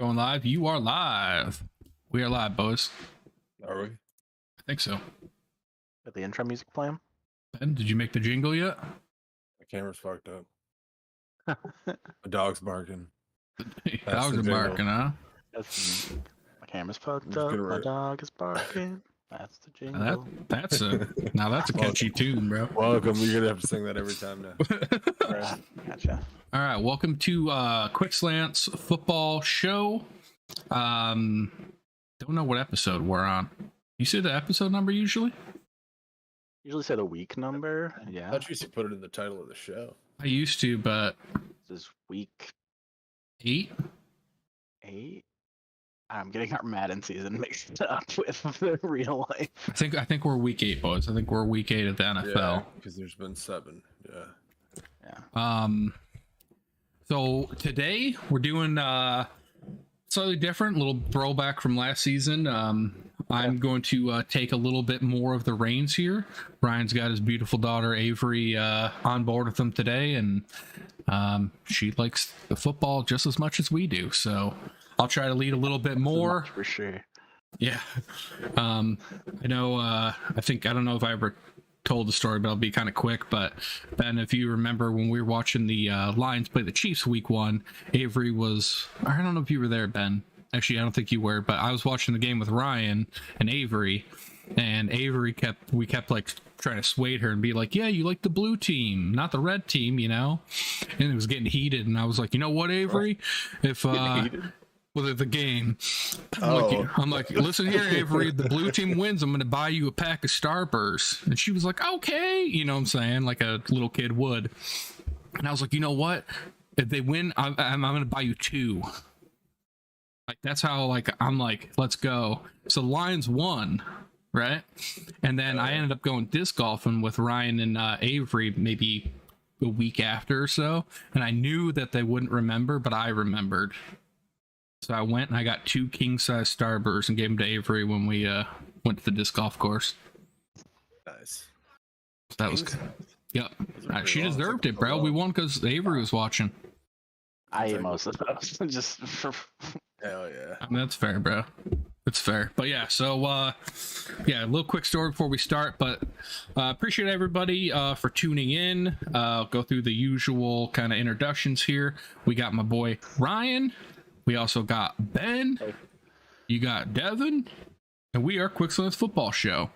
Going live. You are live. We are live, boys. Are we? I think so. Got the intro music playing? Ben, did you make the jingle yet? My camera's fucked up. My dog's barking. Dogs are barking, huh? My camera's fucked up. My dog is barking. That's the jingle. That's a catchy tune, bro. Welcome. You're gonna have to sing that every time now. Gotcha. All right, welcome to Quick Slants football show. Don't know what episode we're on. You say the episode number usually? Usually say the week number. Yeah. I thought you used to put it in the title of the show. I used to, but This is week 8. 8. I'm getting our Madden season mixed up with the real life. I think we're week 8, boys. I think we're week 8 of the NFL. Because there's been 7. Yeah. So today we're doing slightly different, little throwback from last season. I'm going to take a little bit more of the reins here. Brian's got his beautiful daughter Avery on board with him today, and she likes the football just as much as we do. So I'll try to lead a little bit more. For sure. Yeah. I know. I don't know if I ever told the story, but I'll be kind of quick. But Ben, if you remember when we were watching the Lions play the Chiefs week 1, Avery was, I don't know if you were there, Ben. Actually, I don't think you were, but I was watching the game with Ryan and Avery we kept like trying to sway her and be like, yeah, you like the blue team, not the red team, you know? And it was getting heated, and I was like, you know what, Avery? If with the game, I'm like, listen here, Avery, the blue team wins, I'm going to buy you a pack of Starbursts. And she was like, okay, you know what I'm saying, like a little kid would. And I was like, you know what, if they win, I'm going to buy you 2. Like, that's how, like, I'm like, let's go. So the Lions won, right? And then I ended up going disc golfing with Ryan and Avery maybe a week after or so, and I knew that they wouldn't remember, but I remembered. So I went and I got 2 king-size Starbursts and gave them to Avery when we went to the disc golf course. Nice. That was good. Yep. She deserved it, bro. We won because Avery was watching. I ate most of those. Just for... Hell yeah. I mean, that's fair, bro. It's fair. But yeah, so a little quick story before we start, but appreciate everybody for tuning in. Go through the usual kind of introductions here. We got my boy Ryan. We also got Ben. You got Devin. And we are Quick Slants Football Show.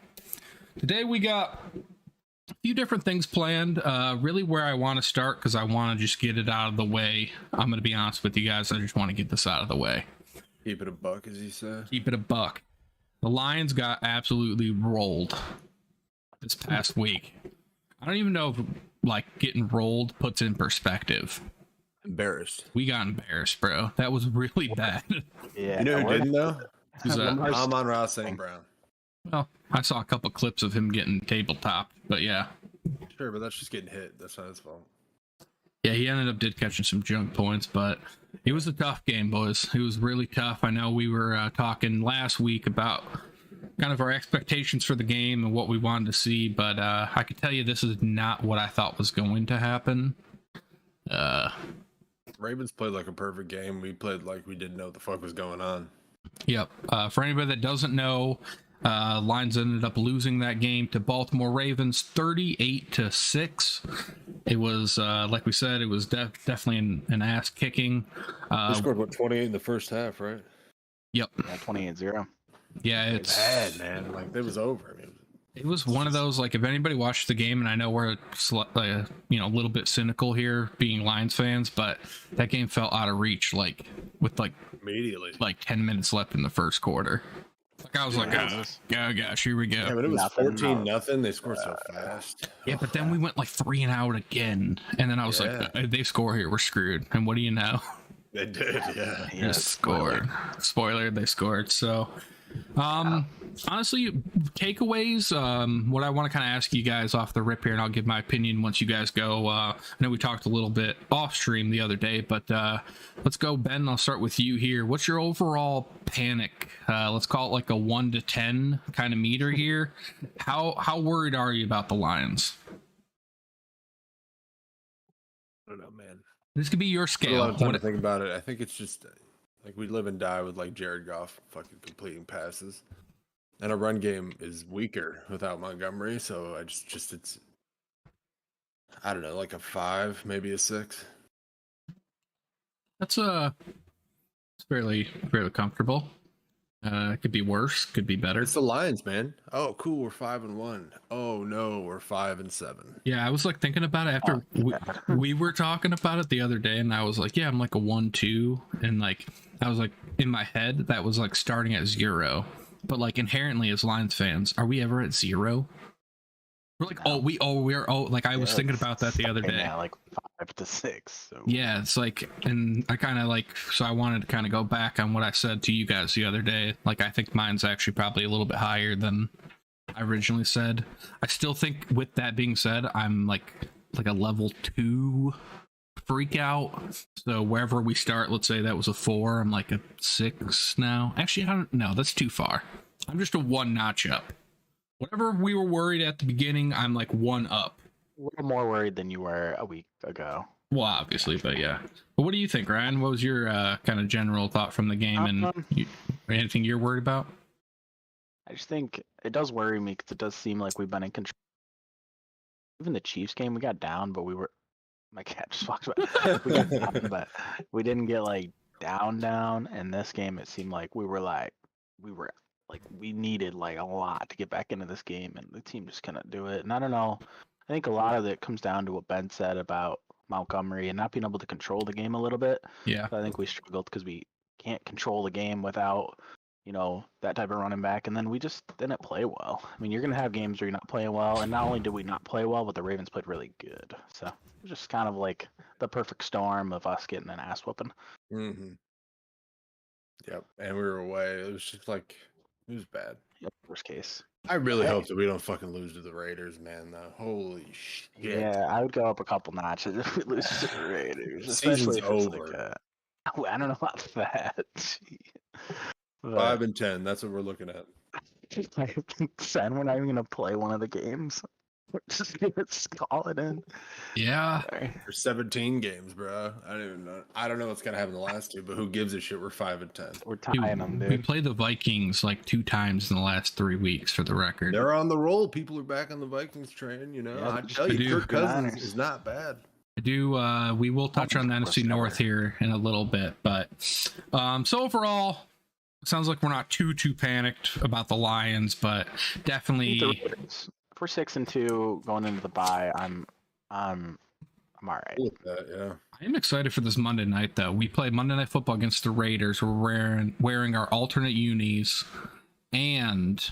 Today we got a few different things planned. Really where I want to start, because I want to just get it out of the way. I'm going to be honest with you guys. I just want to get this out of the way. Keep it a buck, as you said. Keep it a buck. The Lions got absolutely rolled this past week. I don't even know if, like, getting rolled puts in perspective. Embarrassed. We got embarrassed, bro. That was really bad. Yeah. You know who didn't, though? Who's that? Amon-Ra St. Brown. Well, I saw a couple clips of him getting tabletopped, but yeah. Sure, but that's just getting hit. That's not his fault. Yeah, he did catching some junk points, but it was a tough game, boys. It was really tough. I know we were talking last week about kind of our expectations for the game and what we wanted to see, but I can tell you this is not what I thought was going to happen. Ravens played like a perfect game. We played like we didn't know what the fuck was going on. Yep. For anybody that doesn't know, Lions ended up losing that game to Baltimore Ravens 38-6. It was, like we said, it was definitely an ass kicking. They scored, what, 28 in the first half, right? Yep. Yeah, 28-0. Yeah, it's bad, man. Like, it was over. I mean, it was one of those, like, if anybody watched the game, and I know we're a little bit cynical here being Lions fans, but that game felt out of reach, like, with immediately, like 10 minutes left in the first quarter. Like, I was like, oh gosh, here we go. Yeah, but it was 14-0. They scored so fast. Yeah, but then we went like 3 and out again, and then I was like, if they score here, we're screwed. And what do you know? They did, yeah. They scored. Spoiler, they scored. So, honestly, takeaways, what I want to kind of ask you guys off the rip here, and I'll give my opinion once you guys go. I know we talked a little bit off stream the other day, but let's go, Ben. I'll start with you here. What's your overall panic? Let's call it like a 1 to 10 kind of meter here. How worried are you about the Lions? I don't know, man. This could be your scale. I don't have time to think about it. I think it's just Like we live and die with like Jared Goff fucking completing passes. And our run game is weaker without Montgomery, so I just it's I don't know, like a 5, maybe a 6. That's it's fairly comfortable. It could be worse, could be better. It's the Lions, man. Oh, cool, we're 5-1. Oh no, we're 5-7. Yeah, I was like thinking about it after we were talking about it the other day, and I was like, yeah, I'm like a 1-2, and like I was like in my head that was like starting at 0, but like inherently as Lions fans, are we ever at 0? We're like, No. we're like I was thinking about that the other day. Yeah, like 5-6. So. Yeah, it's like, and I kind of like, so I wanted to kind of go back on what I said to you guys the other day. Like, I think mine's actually probably a little bit higher than I originally said. I still think, with that being said, I'm like a level 2 freak out. So wherever we start, let's say that was a 4, I'm like a 6 now. Actually, I don't know. That's too far. I'm just a 1 notch up. Whatever we were worried at the beginning, I'm like 1 up. A little more worried than you were a week ago. Well, obviously, but yeah. But what do you think, Ryan? What was your kind of general thought from the game, and anything you're worried about? I just think it does worry me because it does seem like we've been in control. Even the Chiefs game, we got down, but we were. My cat just walked by. We got down, but we didn't get like down. And this game, it seemed like we needed like a lot to get back into this game, and the team just couldn't do it. And I don't know. I think a lot of it comes down to what Ben said about Montgomery and not being able to control the game a little bit. Yeah. So I think we struggled because we can't control the game without, that type of running back. And then we just didn't play well. I mean, you're going to have games where you're not playing well. And not only did we not play well, but the Ravens played really good. So it was just kind of like the perfect storm of us getting an ass whooping. Mm-hmm. Yep. And we were away. It was just like, it was bad. Yep, worst case. I really hope that we don't fucking lose to the Raiders, man. Though. Holy shit. Yeah, I would go up a couple notches if we lose to the Raiders. Season's Especially if it's over. like I don't know about that. But 5-10. That's what we're looking at. 5-10, we're not even gonna play one of the games. We're just gonna call it in. Yeah. Sorry. For 17 games, bro. I don't know what's gonna happen the last 2, but who gives a shit? We're 5-10. We're tying them, dude. We played the Vikings like 2 times in the last 3 weeks, for the record. They're on the roll. People are back on the Vikings train. Yeah, I tell you, Kirk Cousins Niners. is not bad. I do. We will touch on the NFC North here in a little bit, but so overall, it sounds like we're not too panicked about the Lions, but definitely. If we're 6-2 going into the bye, I'm all right. With that, yeah. I am excited for this Monday night, though. We play Monday Night Football against the Raiders. We're wearing our alternate unis, and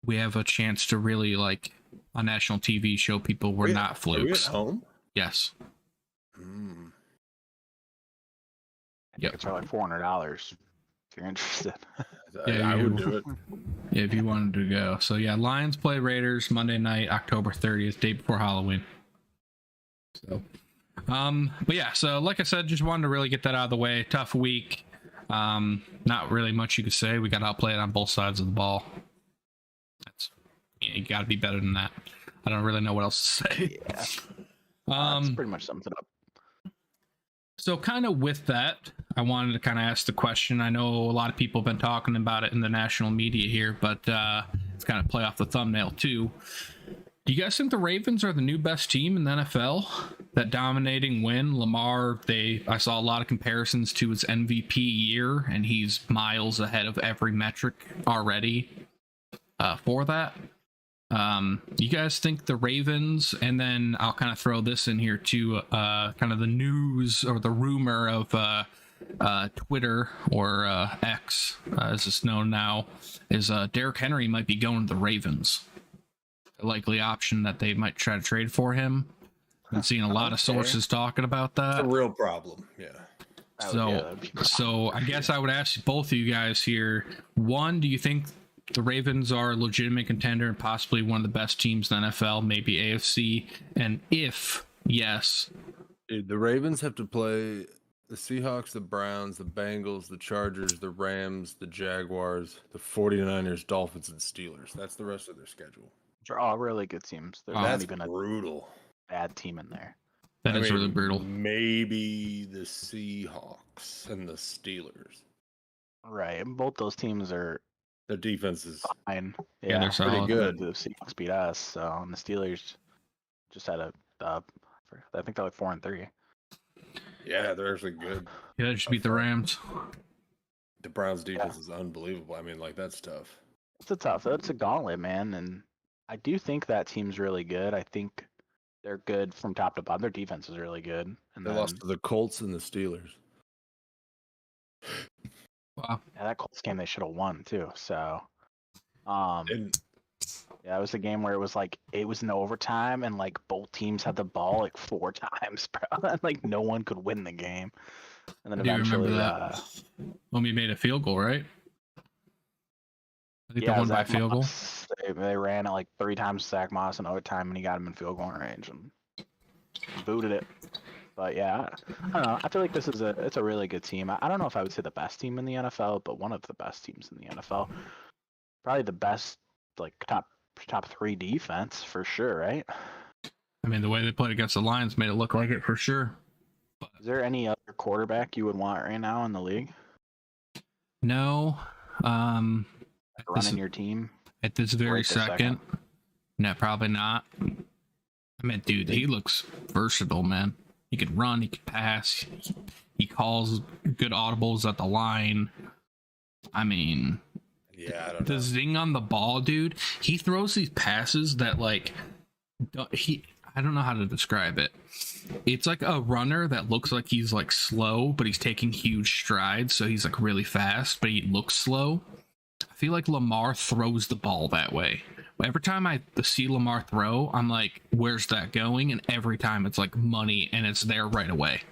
we have a chance to really, like, on national TV, show people we're not flukes. Are we at home? Yes. Yep. It's like $400 if you're interested. Yeah, I would do it. Yeah, if you wanted to go. So yeah, Lions play Raiders Monday night, October 30th, day before Halloween. So, but yeah, so like I said, just wanted to really get that out of the way. Tough week. Not really much you could say. We got outplayed on both sides of the ball. You got to be better than that. I don't really know what else to say. Yeah. That's pretty much sums it up. So kind of with that, I wanted to kind of ask the question. I know a lot of people have been talking about it in the national media here, but it's kind of play off the thumbnail too. Do you guys think the Ravens are the new best team in the NFL? That dominating win, Lamar, I saw a lot of comparisons to his MVP year, and he's miles ahead of every metric already for that. You guys think the Ravens, and then I'll kind of throw this in here too, kind of the news or the rumor of Twitter or X, as it's known now, is Derrick Henry might be going to the Ravens. A likely option that they might try to trade for him. Been seeing a lot of sources talking about that. It's a real problem, yeah. So I guess I would ask both of you guys here. One, do you think the Ravens are a legitimate contender and possibly one of the best teams in the NFL, maybe AFC? And if yes, dude, the Ravens have to play the Seahawks, the Browns, the Bengals, the Chargers, the Rams, the Jaguars, the 49ers, Dolphins, and Steelers. That's the rest of their schedule. They're all really good teams. There's not That's even brutal. a bad team in there. That is really brutal. Maybe the Seahawks and the Steelers. Right. And both those teams are Their defense is fine. Yeah, they're pretty solid. good. The Seahawks beat us, so and the Steelers just had a dub. I think they're like 4-3. Yeah, they're actually good. Yeah, they just beat the Rams. The Browns defense is unbelievable. I mean, like, that's tough. It's a gauntlet, man, and I do think that team's really good. I think they're good from top to bottom. Their defense is really good. And They lost to the Colts and the Steelers. Wow. Yeah, that Colts game they should have won too. So, And yeah, it was a game where it was in overtime and like both teams had the ball like 4 times, bro. And, like no one could win the game. And then I do remember eventually, that. When we made a field goal, right? I think yeah, they won by Zach field goal. Moss, they ran it like 3 times Zach Moss in overtime, and he got him in field goal range and booted it. But yeah, I don't know. I feel like it's a really good team. I don't know if I would say the best team in the NFL, but one of the best teams in the NFL. Probably the best, like top 3 defense for sure, right? I mean, the way they played against the Lions made it look like it for sure. Is there any other quarterback you would want right now in the league? No. Running your team? At this very Right this second. No, probably not. I mean, dude, he looks versatile, man. He can run, he can pass, he calls good audibles at the line. I mean, yeah, I don't the know. zing on the ball, dude. He throws these passes that like I don't know how to describe it. It's like a runner that looks like he's like slow, but he's taking huge strides, so he's like really fast, but he looks slow. I feel like Lamar throws the ball that way. Every time I see Lamar throw, I'm like, where's that going? And every time it's like money and it's there right away.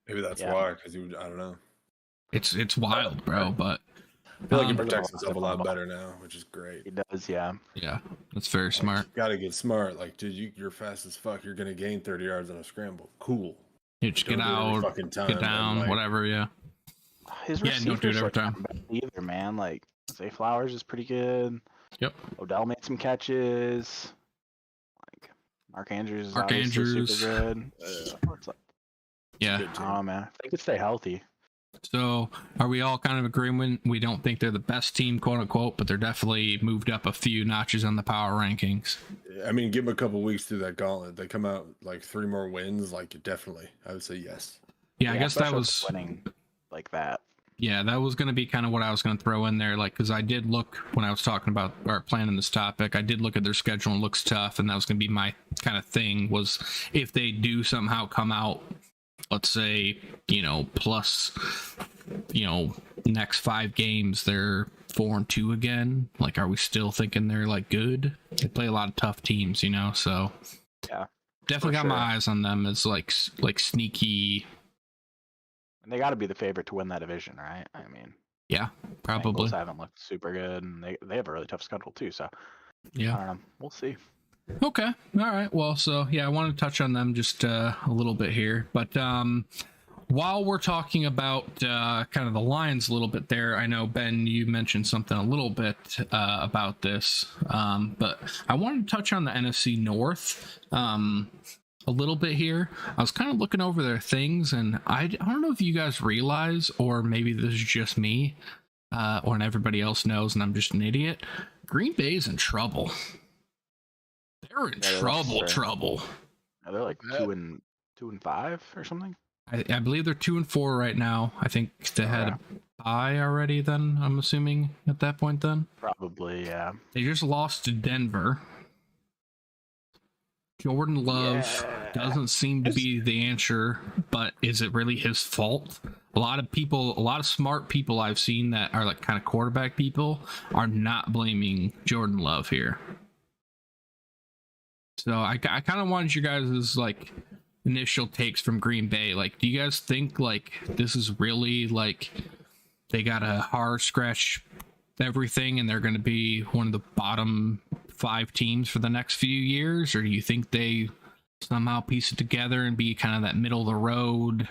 Maybe that's Yeah. why, because I don't know. It's wild, bro, but I feel like he Um, protects himself a lot better now, which is great. He does, yeah. yeah, that's very smart. You gotta get smart. Like, dude, you're fast as fuck. You're gonna gain 30 yards on a scramble. Cool. You just Don't get do it every out, fucking time, get but, down, like, whatever, yeah. His Yeah, don't do it receivers every are time. not bad either, man. Like Zay Flowers is pretty good. Yep. Odell made some catches. Like Mark Andrews is Mark obviously Andrews. super good. What's up? Yeah. Good I team. don't know, man. If they could stay healthy. So are we all kind of agreeing we don't think they're the best team, quote unquote, but they're definitely moved up a few notches on the power rankings? I mean, give them a couple weeks through that gauntlet. They come out like 3 more wins. Like, definitely, I would say yes. Yeah, I guess that especially was with winning like that. yeah, that was going to be kind of what I was going to throw in there, like, because I did look when I was talking about or planning this topic, I did look at their schedule and it looks tough, and that was going to be my kind of thing, was if they do somehow come out, let's say, plus, next 5 games they're 4-2 again. Like, are we still thinking they're like good? They play a lot of tough teams, so Yeah, definitely got for my sure. eyes on them as like sneaky. And they got to be the favorite to win that division, right? I mean, Yeah, probably. Bengals haven't looked super good, and they have a really tough schedule too. So Yeah. I don't know. We'll see. Okay. All right. Well, so yeah, I want to touch on them just a little bit here, but while we're talking about kind of the Lions a little bit there, I know, Ben, you mentioned something a little bit about this, but I wanted to touch on the NFC North a little bit here. I was kind of looking over their things, and I don't know if you guys realize, or maybe this is just me, or everybody else knows, and I'm just an idiot. Green Bay's in trouble. They're in Yeah, they trouble. lost Trouble. Yeah, they're like Yeah. 2-5 or something. I believe they're 2-4 right now. I think they had a bye already. Then I'm assuming at that point. Then Probably, yeah. they just lost to Denver. Jordan Love Yeah. doesn't seem to be the answer, but is it really his fault? A lot of smart people I've seen that are like kind of quarterback people are not blaming Jordan Love here. So I kind of wanted you guys' like initial takes from Green Bay. Like, do you guys think like this is really like they got a hard scratch everything and they're going to be one of the bottom 5 teams for the next few years, or do you think they somehow piece it together and be kind of that middle of the road,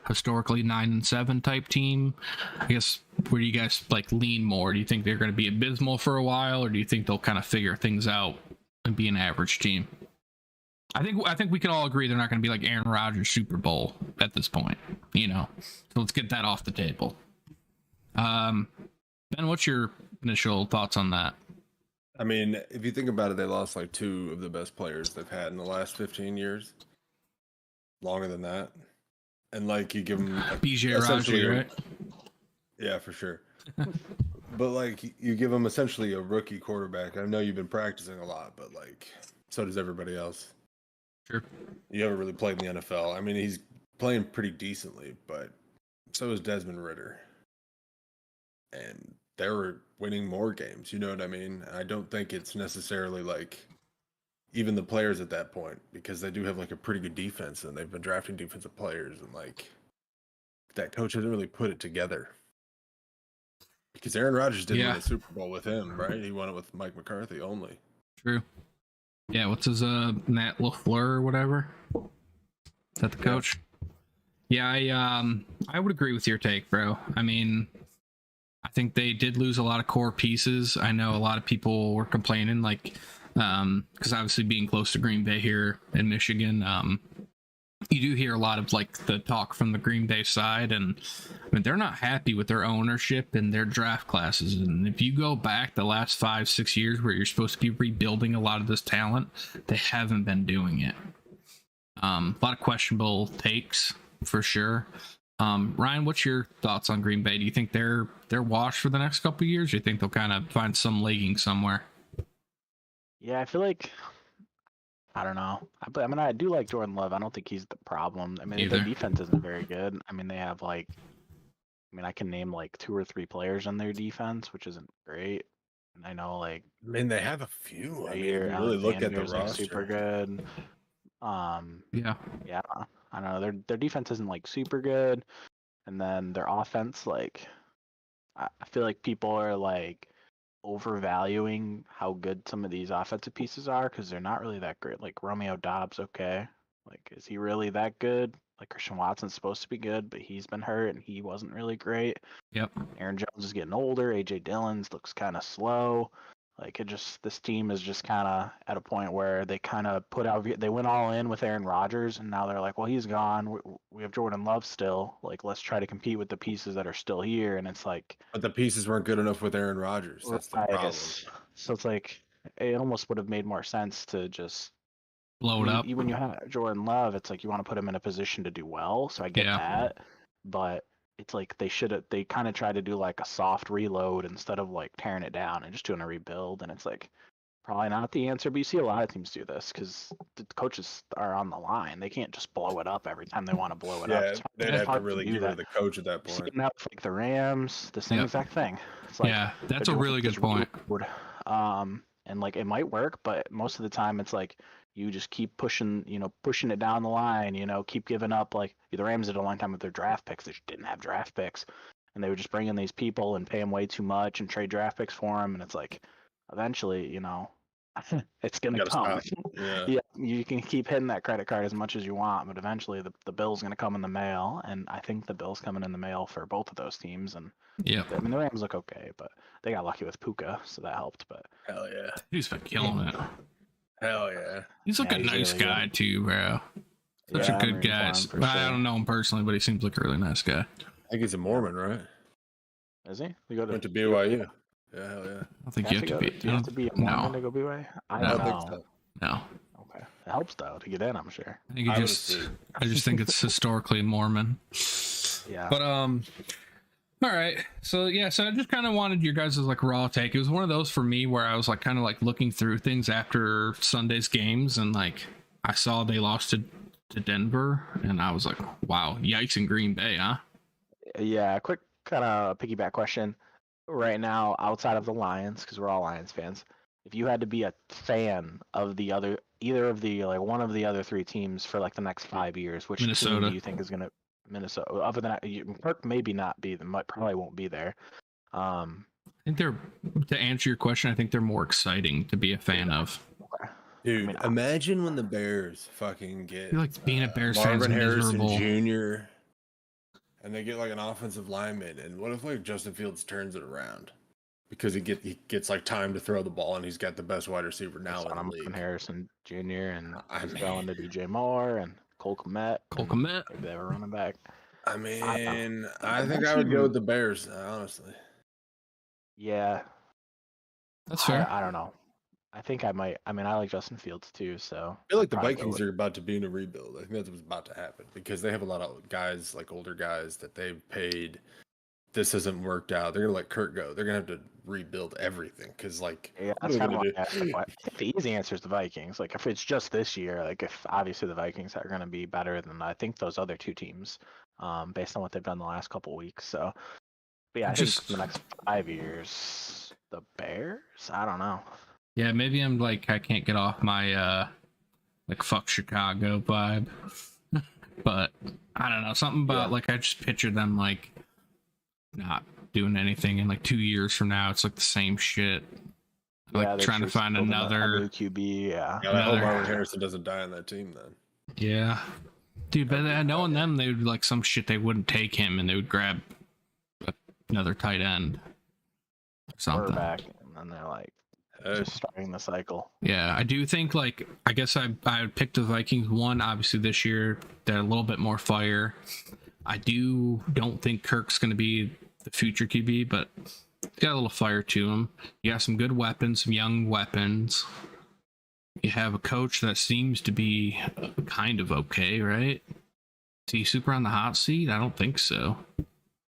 historically 9-7 type team? I guess, where do you guys like lean more? Do you think they're going to be abysmal for a while, or do you think they'll kind of figure things out and be an average team? I think we can all agree they're not going to be like Aaron Rodgers Super Bowl at this point, you know. So let's get that off the table. Ben, what's your initial thoughts on that? I mean, if you think about it, they lost like 2 of the best players they've had in the last 15 years. Longer than that. And like you give them BJ Raji, right? Yeah, for sure. But like you give them essentially a rookie quarterback. I know you've been practicing a lot, but like so does everybody else. Sure. You haven't really played in the NFL. I mean, he's playing pretty decently, but so is Desmond Ritter. And they were winning more games, you know what I mean? I don't think it's necessarily like even the players at that point, because they do have like a pretty good defense and they've been drafting defensive players, and like that coach hasn't really put it together. Because Aaron Rodgers didn't win a Super Bowl with him, right? He won it with Mike McCarthy only. True. Yeah, what's his Matt LaFleur or whatever? Is that the coach? Yeah, I would agree with your take, bro. I mean, I think they did lose a lot of core pieces. I know a lot of people were complaining, like, because obviously being close to Green Bay here in Michigan, you do hear a lot of like the talk from the Green Bay side, and I mean they're not happy with their ownership and their draft classes. And if you go back the last 5-6 years where you're supposed to be rebuilding a lot of this talent, they haven't been doing it. A lot of questionable takes for sure. Ryan, what's your thoughts on Green Bay? Do you think they're washed for the next couple of years? Or do you think they'll kind of find some legging somewhere? Yeah, I feel like I don't know. I mean, I do like Jordan Love. I don't think he's the problem. I mean, their defense isn't very good. I mean, they have like, I mean, I can name like 2 or 3 players on their defense, which isn't great. And I know like, I mean, they have a few. I mean, Zaire if you really look at the Alexander's, like, roster, super good. Yeah, I don't know. Their defense isn't like super good, and then their offense, like, I feel like people are like overvaluing how good some of these offensive pieces are because they're not really that great. Like Romeo Dobbs, okay. Like, is he really that good? Like Christian Watson's supposed to be good, but he's been hurt and he wasn't really great. yep. Aaron Jones is getting older. AJ Dillon's looks kind of slow. Like this team is just kind of at a point where they kind of they went all in with Aaron Rodgers, and now they're like, well, he's gone. We have Jordan Love still. Like, let's try to compete with the pieces that are still here. And it's like, but the pieces weren't good enough with Aaron Rodgers. That's the problem. So it's like, it almost would have made more sense to just blow it up. When you have Jordan Love, it's like you want to put him in a position to do well. So I get that, but it's like they kind of try to do like a soft reload instead of like tearing it down and just doing a rebuild. And it's like probably not the answer, but you see a lot of teams do this because the coaches are on the line. They can't just blow it up every time they want to blow it up. Yeah, they'd have to really get rid of the coach at that point. Now, like the Rams, the same exact thing. It's like, yeah, that's a really good point. And like it might work, but most of the time it's like you just keep pushing it down the line, keep giving up. Like the Rams did a long time with their draft picks. They just didn't have draft picks, and they would just bring in these people and pay them way too much and trade draft picks for them. And it's like, eventually, it's gonna come. Yeah, you can keep hitting that credit card as much as you want, but eventually the bill's gonna come in the mail. And I think the bill's coming in the mail for both of those teams. And yeah, I mean the Rams look okay, but they got lucky with Puka, so that helped. But hell yeah, he's been killing it. Hell yeah. He's like a nice really guy too, bro. Such a good guy. Sure. I don't know him personally, but he seems like a really nice guy. I think he's a Mormon, right? Is he? Went to BYU. Yeah, hell yeah. I think you have to be. Do you have to be a Mormon to go BYU? I don't think so. No. Okay. It helps though to get in, I'm sure. I think I just think it's historically Mormon. Yeah. But all right. So I just kind of wanted your guys' like raw take. It was one of those for me where I was like kind of like looking through things after Sunday's games, and like I saw they lost to Denver, and I was like, wow, yikes in Green Bay, huh? Yeah, quick kind of piggyback question. Right now, outside of the Lions, because we're all Lions fans, if you had to be a fan of either of the like one of the other 3 teams for like the next 5 years, which team do you think is gonna Minnesota? Other than that, Kirk maybe not be, probably won't be there. I think to answer your question, I think they're more exciting to be a fan of. Okay. Dude, imagine when the Bears fucking get like being a Bears Marvin fan Harrison miserable. Jr. and they get like an offensive lineman, and what if like Justin Fields turns it around? because he gets like time to throw the ball, and he's got the best wide receiver now in the Marvin league. Harrison Jr. and I he's mean- going to DJ Moore and Cole Kmet. Cole and Kmet. Maybe they have a running back. I mean, I That think I would go team- with the Bears, honestly. Yeah, That's fair. I don't know. I think I might. I mean, I like Justin Fields too, so I feel like I'd the probably go Vikings with- are about to be in a rebuild. I think that's what's about to happen because they have a lot of guys, like older guys, that they've paid. This hasn't worked out. They're gonna let Kurt go. They're gonna have to rebuild everything because, like, Yeah, what that's are they kind of gonna do? why I think the easy answer is the Vikings. Like, if it's just this year, like, if obviously the Vikings are going to be better than I think those other two teams, based on what they've done the last couple weeks. So, but yeah, I think Just- the next 5 years, the Bears. I don't know. Yeah, maybe I'm like I can't get off my like fuck Chicago vibe. But I don't know, something about Yeah. like I just picture them like not doing anything in like 2 years from now. It's like the same shit. Like Yeah, they're trying to just find building a another. new QB. Yeah, God, I hope Another- Marvin Harrison doesn't die on that team then. Yeah, dude. But That'd be knowing bad. them, they would like some shit. They wouldn't take him, and they would grab another tight end or something. quarterback, and then they're like Hey, just starting the cycle. Yeah, I do think like I guess I would pick the Vikings one. Obviously this year they're a little bit more fire. I don't think Kirk's going to be the future QB, but he's got a little fire to him. You got some good weapons, some young weapons. You have a coach that seems to be kind of okay, right? Is he super on the hot seat? I don't think so.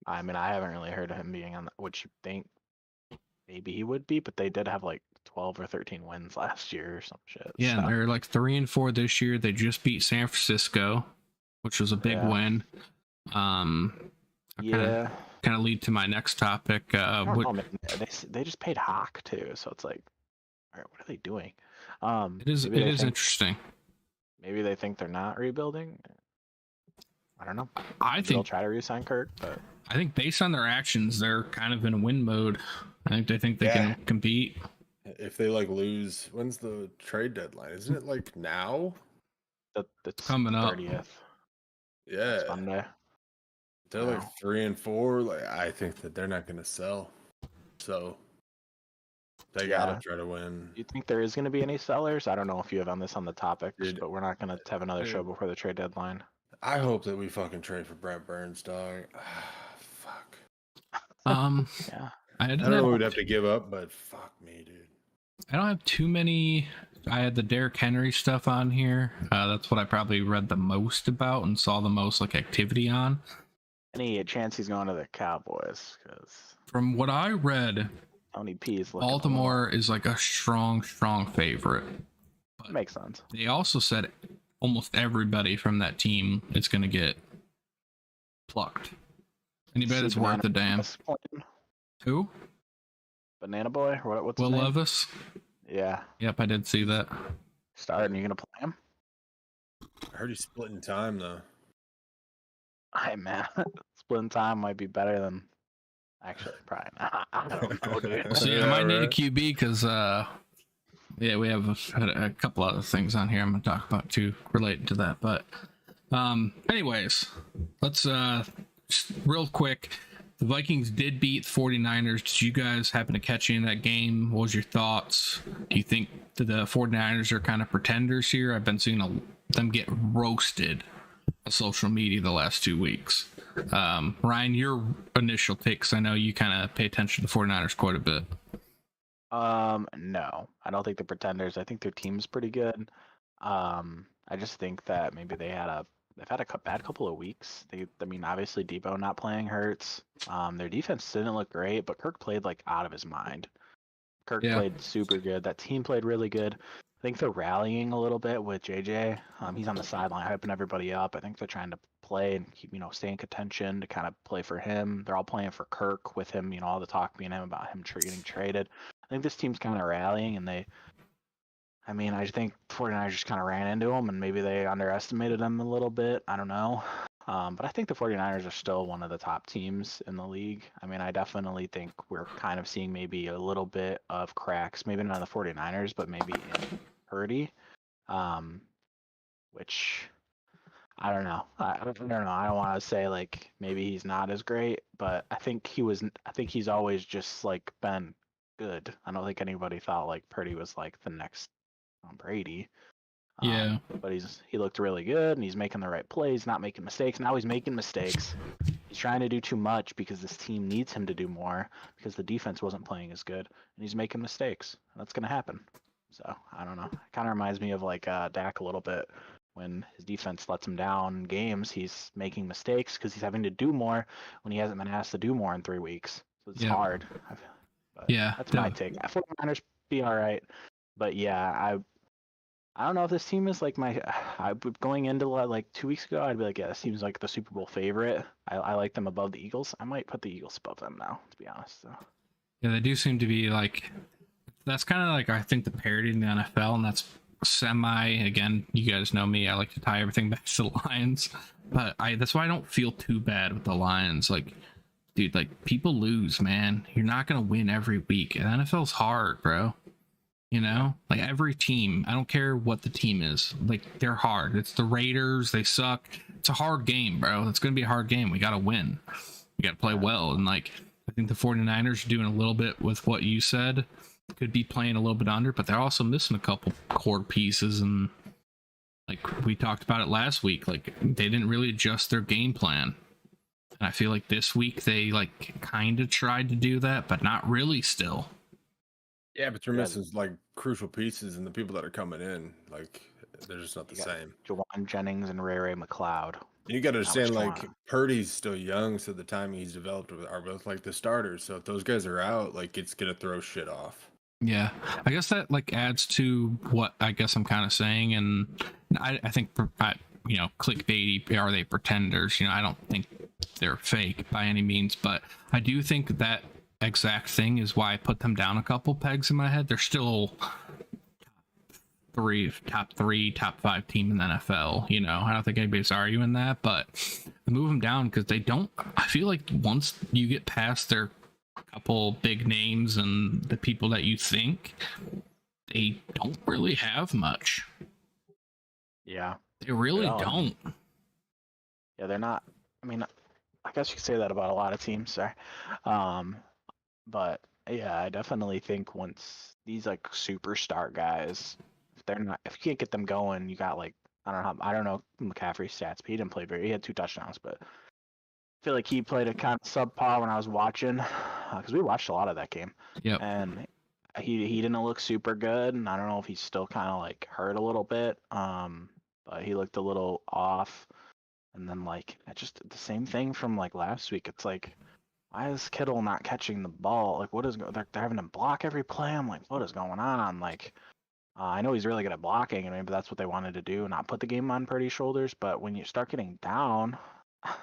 I mean, I haven't really heard of him being on the, which you think maybe he would be, but they did have like 12 or 13 wins last year or some shit. Yeah, so. and they're like 3-4 this year. They just beat San Francisco, which was a big Yeah. win. Yeah. Kind of lead to my next topic. I don't know, man. They just paid Hawk too, so it's like, all right, what are they doing? It is maybe they think- interesting. Maybe they think they're not rebuilding. I don't know. I Maybe they'll think try to re-sign Kirk, but based on their actions, they're kind of in a win mode. I think they Yeah. can compete. if they like lose, when's the trade deadline? Isn't it like now? that's Coming up. 30th. Yeah, It's Monday. they're Wow. like 3-4. Like, I think that they're not gonna sell, so they Yeah. gotta try to win. Do you think there is going to be any sellers? I don't know if you have on this on the topics, Dude. but we're not going to have another show Dude. before the trade deadline. I hope that we fucking trade for Brent Burns, dog. Fuck. Yeah. I I don't know what we'd have to give up, but fuck me, dude. I don't have too many. I had the Derrick Henry stuff on here. That's what I probably read the most about and saw the most like activity on. Any chance he's going to the Cowboys? Because From what I read, Tony P is looking. Baltimore is like a strong favorite. Makes sense. They also said almost everybody from that team is going to get plucked. Anybody that's worth a damn. Who? Banana Boy? What's Will his name? Levis? Yeah. Yep, I did see that. Starting. You gonna play him? I heard he's splitting time though. Hey man, splitting time might be better than. Actually, probably not. I don't know, dude. So yeah, I Yeah, might need a right. QB because yeah, we have a couple other things on here I'm gonna talk about too related to that. But anyways, let's just real quick. The Vikings did beat the 49ers. Did you guys happen to catch any of that game? What was your thoughts? Do you think that the 49ers are kind of pretenders here? I've been seeing them get roasted on social media the last 2 weeks. Ryan, your initial takes. I know you kind of pay attention to the 49ers quite a bit. No, I don't think they're pretenders. I think their team's pretty good. I just think that maybe they've had a bad couple of weeks. I mean, obviously Debo not playing hurts. Their defense didn't look great, but Kirk played like out of his mind. Kirk Yeah. played super good. That team played really good. I think they're rallying a little bit with JJ. He's on the sideline hyping everybody up. I think they're trying to play and keep, stay in contention to kind of play for him. They're all playing for Kirk with him, all the talk being him about him getting traded. I think this team's kind of rallying, and I think 49ers just kind of ran into them, and maybe they underestimated them a little bit. I don't know. But I think the 49ers are still one of the top teams in the league. I definitely think we're kind of seeing maybe a little bit of cracks, maybe not in the 49ers, but maybe in Purdy, which I don't know. I don't know. I don't want to say like maybe he's not as great, but I think he was. I think he's always just like been good. I don't think anybody thought like Purdy was like the next Tom Brady. Yeah. But he looked really good and he's making the right plays, not making mistakes. Now he's making mistakes. He's trying to do too much because this team needs him to do more because the defense wasn't playing as good and he's making mistakes. That's gonna happen. So I don't know. It kind of reminds me of like Dak a little bit. When his defense lets him down in games, he's making mistakes because he's having to do more when he hasn't been asked to do more in 3 weeks. So it's Yep. hard. But Yeah. that's my take. 49ers be all right, but yeah, I don't know if this team is like my. Going into like 2 weeks ago, I'd be like, yeah, this seems like the Super Bowl favorite. I like them above the Eagles. I might put the Eagles above them now, to be honest. So. Yeah, they do seem to be like. That's kind of like I think the parity in the NFL, and that's semi. Again, you guys know me. I like to tie everything back to the Lions, but that's why I don't feel too bad with the Lions. Like, dude, like people lose, man. You're not gonna win every week. And NFL's hard, bro. You know, like every team, I don't care what the team is, like they're hard. It's the Raiders, they suck. It's a hard game, bro. It's going to be a hard game. We got to win. We got to play well. And like, I think the 49ers are doing a little bit with what you said, could be playing a little bit under, but they're also missing a couple core pieces. And like we talked about it last week, like they didn't really adjust their game plan. And I feel like this week they like kind of tried to do that, but not really still. Yeah, but you're missing like crucial pieces, and the people that are coming in, like they're just not the same. Jawan Jennings and Ray McLeod. You got to understand, like Purdy's still young, so the timing he's developed are both like the starters. So if those guys are out, like it's gonna throw shit off. Yeah, I guess that like adds to what I guess I'm kind of saying, and I think you know, clickbaity, are they pretenders? You know, I don't think they're fake by any means, but I do think that exact thing is why I put them down a couple pegs in my head. They're still top three, top five team in the NFL. You know, I don't think anybody's arguing that, but move them down because they don't. I feel like once you get past their couple big names and the people that you think, they don't really have much. Yeah, they really don't. Yeah, they're not. I mean, I guess you could say that about a lot of teams, sorry. But yeah, I definitely think once these like superstar guys, if you can't get them going, you got like I don't know McCaffrey's stats, but he didn't play he had 2 touchdowns, but I feel like he played a kind of subpar when I was watching, because we watched a lot of that game. Yeah. And he didn't look super good, and I don't know if he's still kind of like hurt a little bit. But he looked a little off. And then like just the same thing from like last week. It's like, why is Kittle not catching the ball? Like, what is they're having to block every play? I'm like, what is going on? Like, I know he's really good at blocking, and maybe that's what they wanted to do, not put the game on Purdy's shoulders. But when you start getting down, I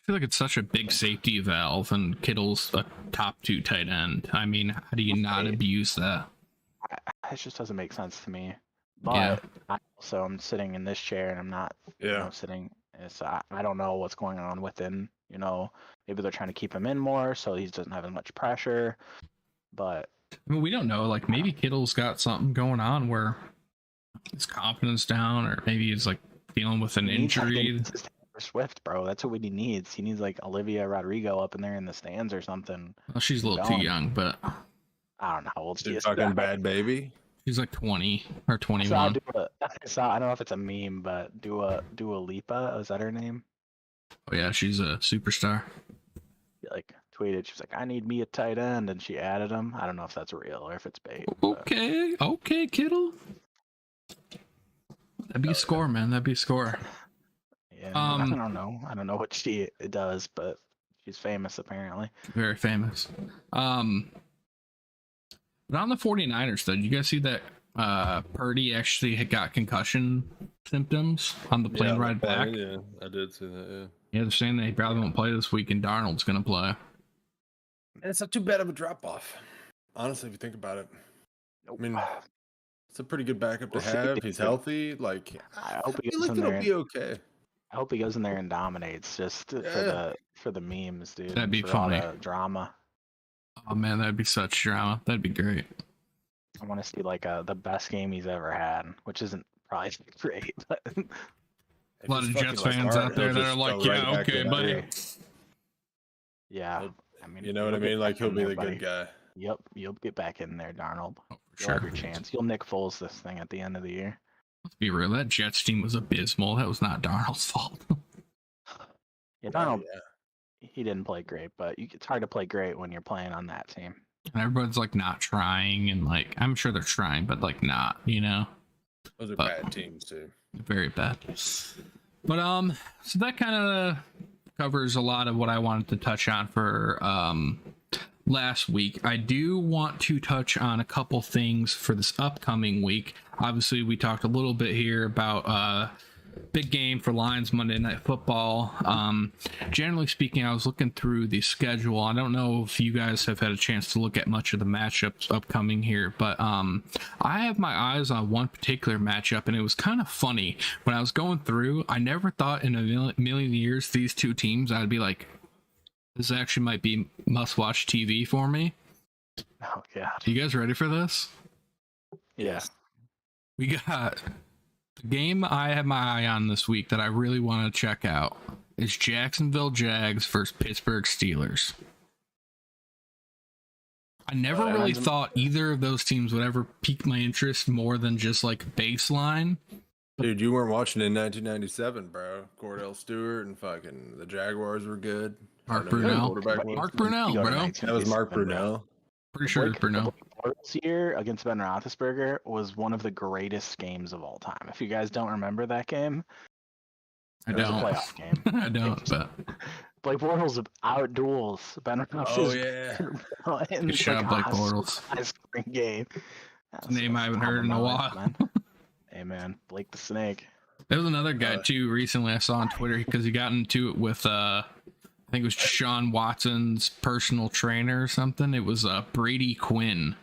feel like it's such a big safety valve, and Kittle's a top 2 tight end. I mean, how do you not abuse that? It just doesn't make sense to me. But yeah. I'm sitting in this chair, and I'm not sitting. So I don't know what's going on within. You know, maybe they're trying to keep him in more so he doesn't have as much pressure. But I mean, we don't know. Like maybe Kittle's got something going on where his confidence down, or maybe he's like dealing with an injury. Swift, bro. That's what he needs. He needs like Olivia Rodrigo up in there in the stands or something. Well, she's a little too young, but I don't know how old she is. Fucking bad baby. She's like 20 or 21. I don't know if it's a meme, but Dua Lipa, is that her name? Oh yeah, she's a superstar. She like tweeted, she was like, I need me a tight end, and she added him. I don't know if that's real or if it's bait. Okay, Kittle. That'd be a score, man. That'd be a score. Yeah, I don't know. I don't know what she does, but she's famous apparently. Very famous. But on the 49ers, though, did you guys see that Purdy actually had got concussion symptoms on the plane ride back? Yeah, I did see that, yeah. Yeah, they're saying they probably won't play this week, and Darnold's going to play. And it's not too bad of a drop-off, honestly, if you think about it. Nope. I mean, it's a pretty good backup to have. He's healthy. Like, I hope he feel goes like in it'll there. be okay. I hope he goes in there and dominates just for the memes, dude. That'd be for funny. All the drama. Oh man, that'd be such drama. That'd be great. I want to see like the best game he's ever had, which isn't probably great, but If A lot he's of fucking Jets like fans Hart, out there he'll that just are like, go right yeah, back okay, in. buddy. Yeah, He'll- I mean, You know what I you'll get mean? Like back he'll in be there, the buddy. good guy. Yep, you'll get back in there, Darnold. Oh, for You'll have sure. your chance. You'll Nick Foles this thing at the end of the year. Let's be real. That Jets team was abysmal. That was not Darnold's fault. Yeah, Oh, Darnold, yeah. he didn't play great, but it's hard to play great when you're playing on that team. And everyone's like not trying, and like I'm sure they're trying, but like not, you know, Those are But- bad teams too. very bad. But so that kind of covers a lot of what I wanted to touch on for last week. I do want to touch on a couple things for this upcoming week. Obviously, we talked a little bit here about big game for Lions Monday Night Football. Generally speaking, I was looking through the schedule. I don't know if you guys have had a chance to look at much of the matchups upcoming here, but I have my eyes on one particular matchup, and it was kind of funny. When I was going through, I never thought in a million years these two teams, I'd be like, this actually might be must-watch TV for me. Oh God. You guys ready for this? Yeah. We got the game I have my eye on this week that I really want to check out is Jacksonville Jags versus Pittsburgh Steelers. I never really thought either of those teams would ever pique my interest more than just like baseline. Dude, you weren't watching in 1997, bro. Cordell Stewart and fucking the Jaguars were good. Mark I don't know who the Brunell. quarterback was. Mark Brunell, You go to bro. 1997, That was Mark bro. Brunell. Pretty sure it's Brunell. This year against Ben Roethlisberger was one of the greatest games of all time. If you guys don't remember that game, I it was a don't. playoff game. I don't, but Blake Bortles out duels Ben Roethlisberger. Oh yeah. in good shot, Blake Bortles. High-scoring game. That was Name I haven't heard in a phenomenal, while. man. Hey man, Blake the Snake. There was another guy too recently I saw on Twitter because he got into it with I think it was Deshaun Watson's personal trainer or something. It was Brady Quinn.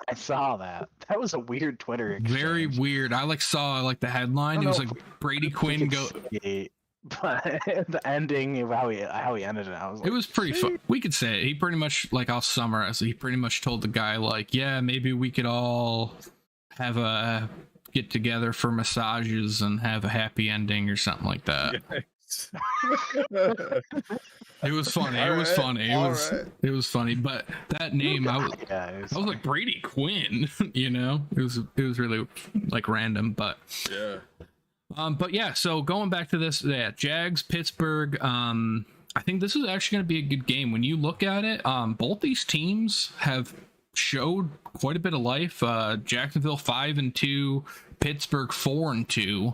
I saw that. That was a weird Twitter exchange. Very weird. I saw the headline. It was like Brady Quinn go. But the ending of how he ended it, I was like, It was pretty fun. We could say it. He pretty much I'll summarize. He pretty much told the guy yeah, maybe we could all have a get together for massages and have a happy ending or something like that. It was funny. It was funny. It was funny. But that name, I was like Brady Quinn. You know, it was really random. But Yeah. But yeah. So going back to this, Jags Pittsburgh. I think this is actually going to be a good game. When you look at it, both these teams have showed quite a bit of life. Jacksonville 5-2, Pittsburgh 4-2.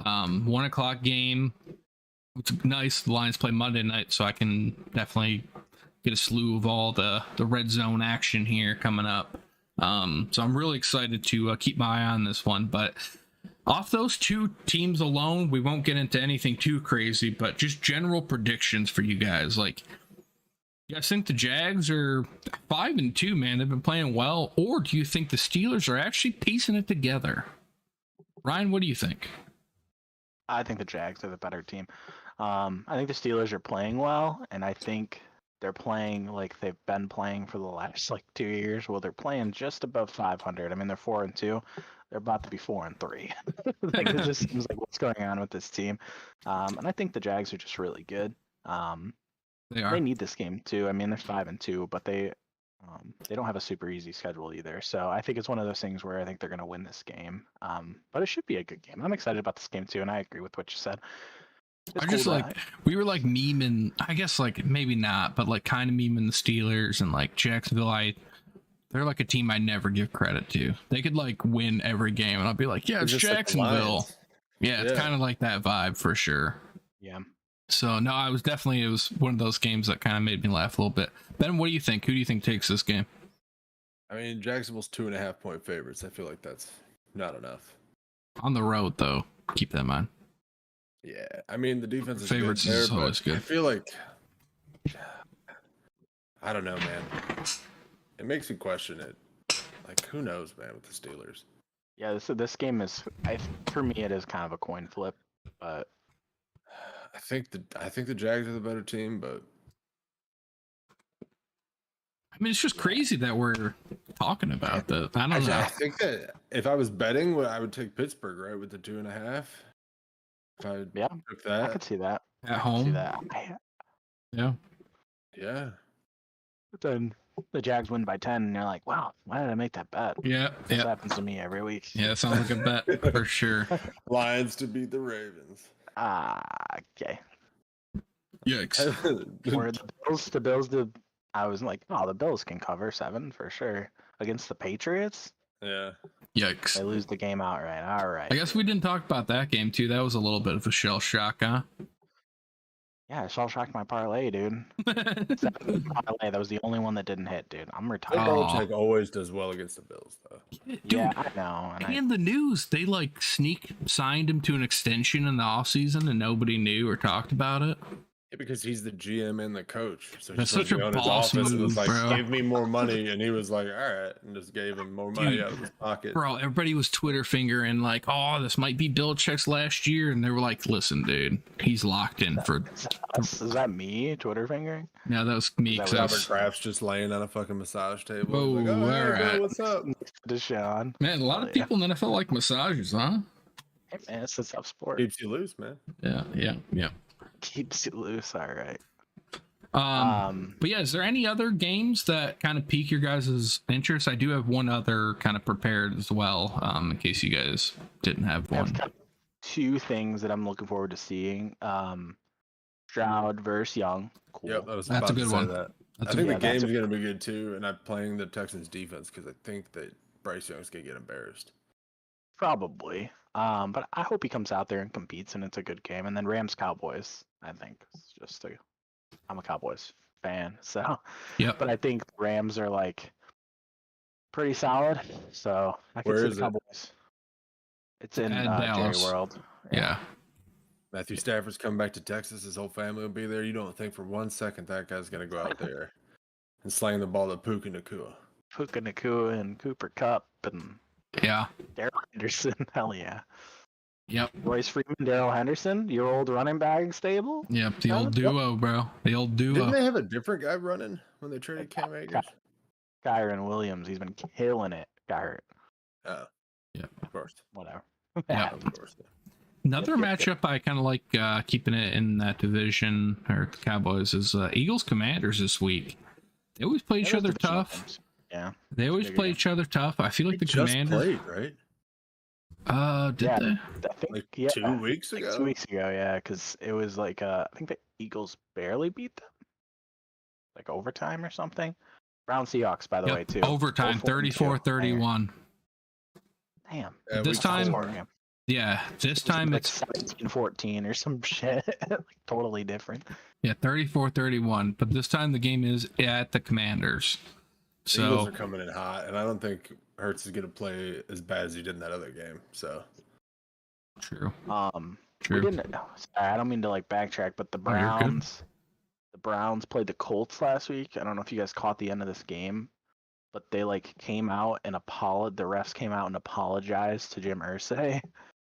1 o'clock game. It's nice. The Lions play Monday night, so I can definitely get a slew of all the red zone action here coming up. So I'm really excited to keep my eye on this one. But off those two teams alone, we won't get into anything too crazy, but just general predictions for you guys. You guys think the Jags are 5-2, man? They've been playing well. Or do you think the Steelers are actually piecing it together? Ryan, what do you think? I think the Jags are the better team. I think the Steelers are playing well, and I think they're playing like they've been playing for the last 2 years. Well, they're playing just above 500. I mean, they're 4-2. They're about to be 4-3. It just seems like what's going on with this team. And I think the Jags are just really good. They are. They need this game too. I mean, they're 5-2, but they don't have a super easy schedule either. So I think it's one of those things where I think they're going to win this game. But it should be a good game. I'm excited about this game too, and I agree with what you said. It's I just cool we were memeing, I guess maybe not, but kind of memeing the Steelers and Jacksonville. They're a team I never give credit to. They could win every game, and I'll be like, yeah, it's Jacksonville. Yeah, it's kind of like that vibe for sure. Yeah. So no, it was one of those games that kind of made me laugh a little bit. Ben, what do you think? Who do you think takes this game? I mean, Jacksonville's 2.5 point favorites. I feel like that's not enough. On the road, though, keep that in mind. Yeah, I mean the defense is Favorites good there, is always good. I feel like I don't know, man. It makes me question it. Who knows, man, with the Steelers? Yeah, this game is, for me, it is kind of a coin flip, but I think the Jags are the better team, but I mean, it's just crazy that we're talking about that. I don't know. I think that if I was betting, I would take Pittsburgh, right, with the 2.5. If I Yeah, took I that, could see that. At I could see home. that. Yeah. yeah. But then the Jags win by 10, and you're like, wow, why did I make that bet? Yeah. This Yeah. happens to me every week. Yeah. That sounds like a bet for sure. Lions to beat the Ravens. Okay. Yikes. Where the Bills did. I was like, oh, the Bills can cover 7 for sure against the Patriots. Yeah. Yikes. They lose the game outright. All right. I guess we didn't talk about that game too. That was a little bit of a shell shock, huh? Yeah, I shell shocked my parlay, dude. Parlay, that was the only one that didn't hit, dude. I'm retired. Belichick always does well against the Bills, though. Dude, Yeah, I know. And the news, they like signed him to an extension in the offseason and nobody knew or talked about it. Yeah, because he's the GM and the coach. So That's he such a on his boss office and was move, like, bro. give me more money. And he was like, all right. And just gave him more money Dude, out of his pocket. Bro, everybody was Twitter fingering like, oh, this might be Belichick's last year. And they were like, listen, dude, he's locked in for. Is that me, Twitter fingering? Yeah, that was me. That was Robert Kraft's just laying on a fucking massage table. Oh, Like, oh, hey, all right. bro, what's up? Deshaun. Man, a lot of people in the NFL like massages, huh? Hey, man, it's a tough sport. Keeps you loose, man. Yeah. Keeps you loose. All right. But yeah, is there any other games that kind of pique your guys' interest? I do have one other kind of prepared as well, in case you guys didn't have I have one. kind of 2 things that I'm looking forward to seeing. Stroud versus Young. Cool. Yep, I was That's a about good to say one. that. That's I a think good the yeah, that's game's going to be good, too. And I'm playing the Texans defense because I think that Bryce Young's going to get embarrassed. Probably. But I hope he comes out there and competes and it's a good game. And then Rams Cowboys, I think. It's I'm a Cowboys fan, so Yep. but I think the Rams are like pretty solid. So I can Where see is the it? Cowboys. It's in At Jerry Dallas. World. Yeah. Matthew Stafford's coming back to Texas. His whole family will be there. You don't think for 1 second that guy's going to go out there and slang the ball to Puka Nacua. Puka Nacua and Cooper Cup and Yeah. Darrell Henderson. Hell yeah. Yep. Royce Freeman, Darrell Henderson, your old running back stable. Yep. The old duo, bro. The old Didn't duo. they have a different guy running when they traded Cam Akers? Kyron Williams, he's been killing it. Got hurt. Oh. Yeah. Of course. Whatever. Yeah. Of course. Another Yep. matchup I kind of like keeping it in that division, or the Cowboys, is Eagles Commanders this week. They always play each That is other divisional tough. games. Yeah. They always Bigger play game. each other tough. I feel like the They just Commanders. played, right? Did Yeah. they? I think Like yeah, 2 weeks like ago? 2 weeks ago, yeah, because it was like I think the Eagles barely beat them, like overtime or something. Brown Seahawks, by the way, Yep. too. Overtime, 34-31. Damn. Yeah, This we- time- Score game. Yeah, this time like it's 17-14 or some shit, like totally different. 34-31. But this time the game is at the Commanders. The Eagles So are coming in hot, and I don't think Hurts is going to play as bad as he did in that other game. So true. We True. didn't. Sorry, I don't mean to like backtrack, but the Oh, you're good. Browns played the Colts last week. I don't know if you guys caught the end of this game, but they like came out and the refs came out and apologized to Jim Irsay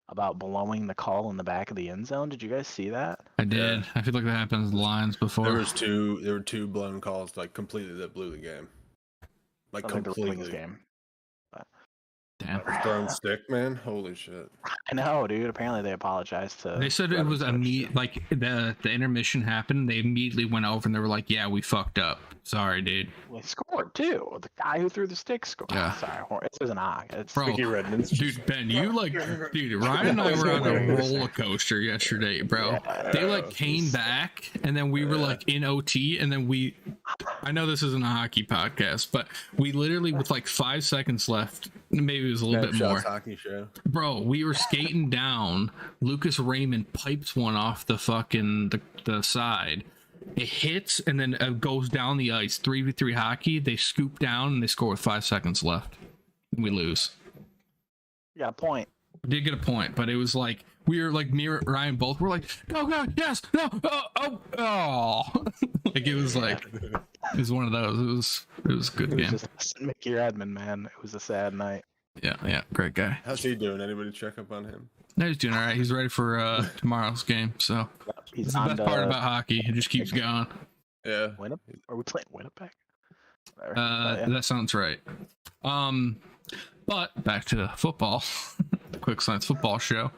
about blowing the call in the back of the end zone. Did you guys see that? I did. I feel like that happens in the Lions before. there were two blown calls like completely that blew the game. Like Sounds like the Ravens completely. game. Damn. Thrown stick, man. Holy shit. I know, dude. Apparently they apologized to. They said it was like the intermission happened. They immediately went over and they were like, "Yeah, we fucked up. Sorry, dude." They scored too. The guy who threw the stick scored. Yeah. Sorry, it was an eye. It's Bro, Mickey Redmond's just- dude, Ben, you dude, Ryan and I were on a roller coaster yesterday, bro. They like came back and then we were like in OT and then I know this isn't a hockey podcast, but we literally with like 5 seconds left, maybe it was a little bit more. Snapshots hockey show. Bro, we were skating down. Lucas Raymond pipes one off the fucking the side. It hits and then it goes down the ice. 3v3 hockey. They scoop down and they score with 5 seconds left. We lose. You got a point. We did get a point, but it was like we were like me and Ryan both were like, go, yes, no, oh. Like it was like it was one of those. It was a good It was game. just Mickey Redmond, man. It was a sad night. Yeah, great guy. How's he doing? Anybody check up on him? No, he's doing all right. He's ready for tomorrow's game. So He's that's the on best to part about hockey. It just keeps going. Yeah. Winnipeg. Are we playing Winnipeg? Whatever. But, yeah. That sounds right. But back to football, the Quick Slants football show.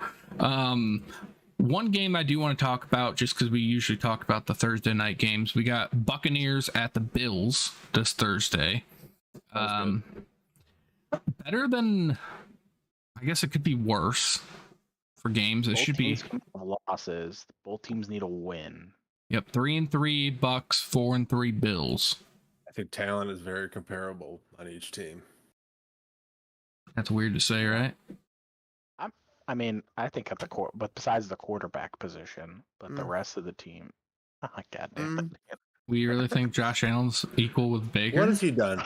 one game I do want to talk about, just because we usually talk about the Thursday night games. We got Buccaneers at the Bills this Thursday. Sounds Better than, I guess it could be worse for games. It Both should be. teams can have losses. Both teams need a win. Yep, 3-3 Bucks, 4-3 Bills. I think talent is very comparable on each team. That's weird to say, right? I mean, I think at the court, but besides the quarterback position, but the Mm. rest of the team. Oh, God damn it. We really think Josh Allen's equal with Baker? What has he done?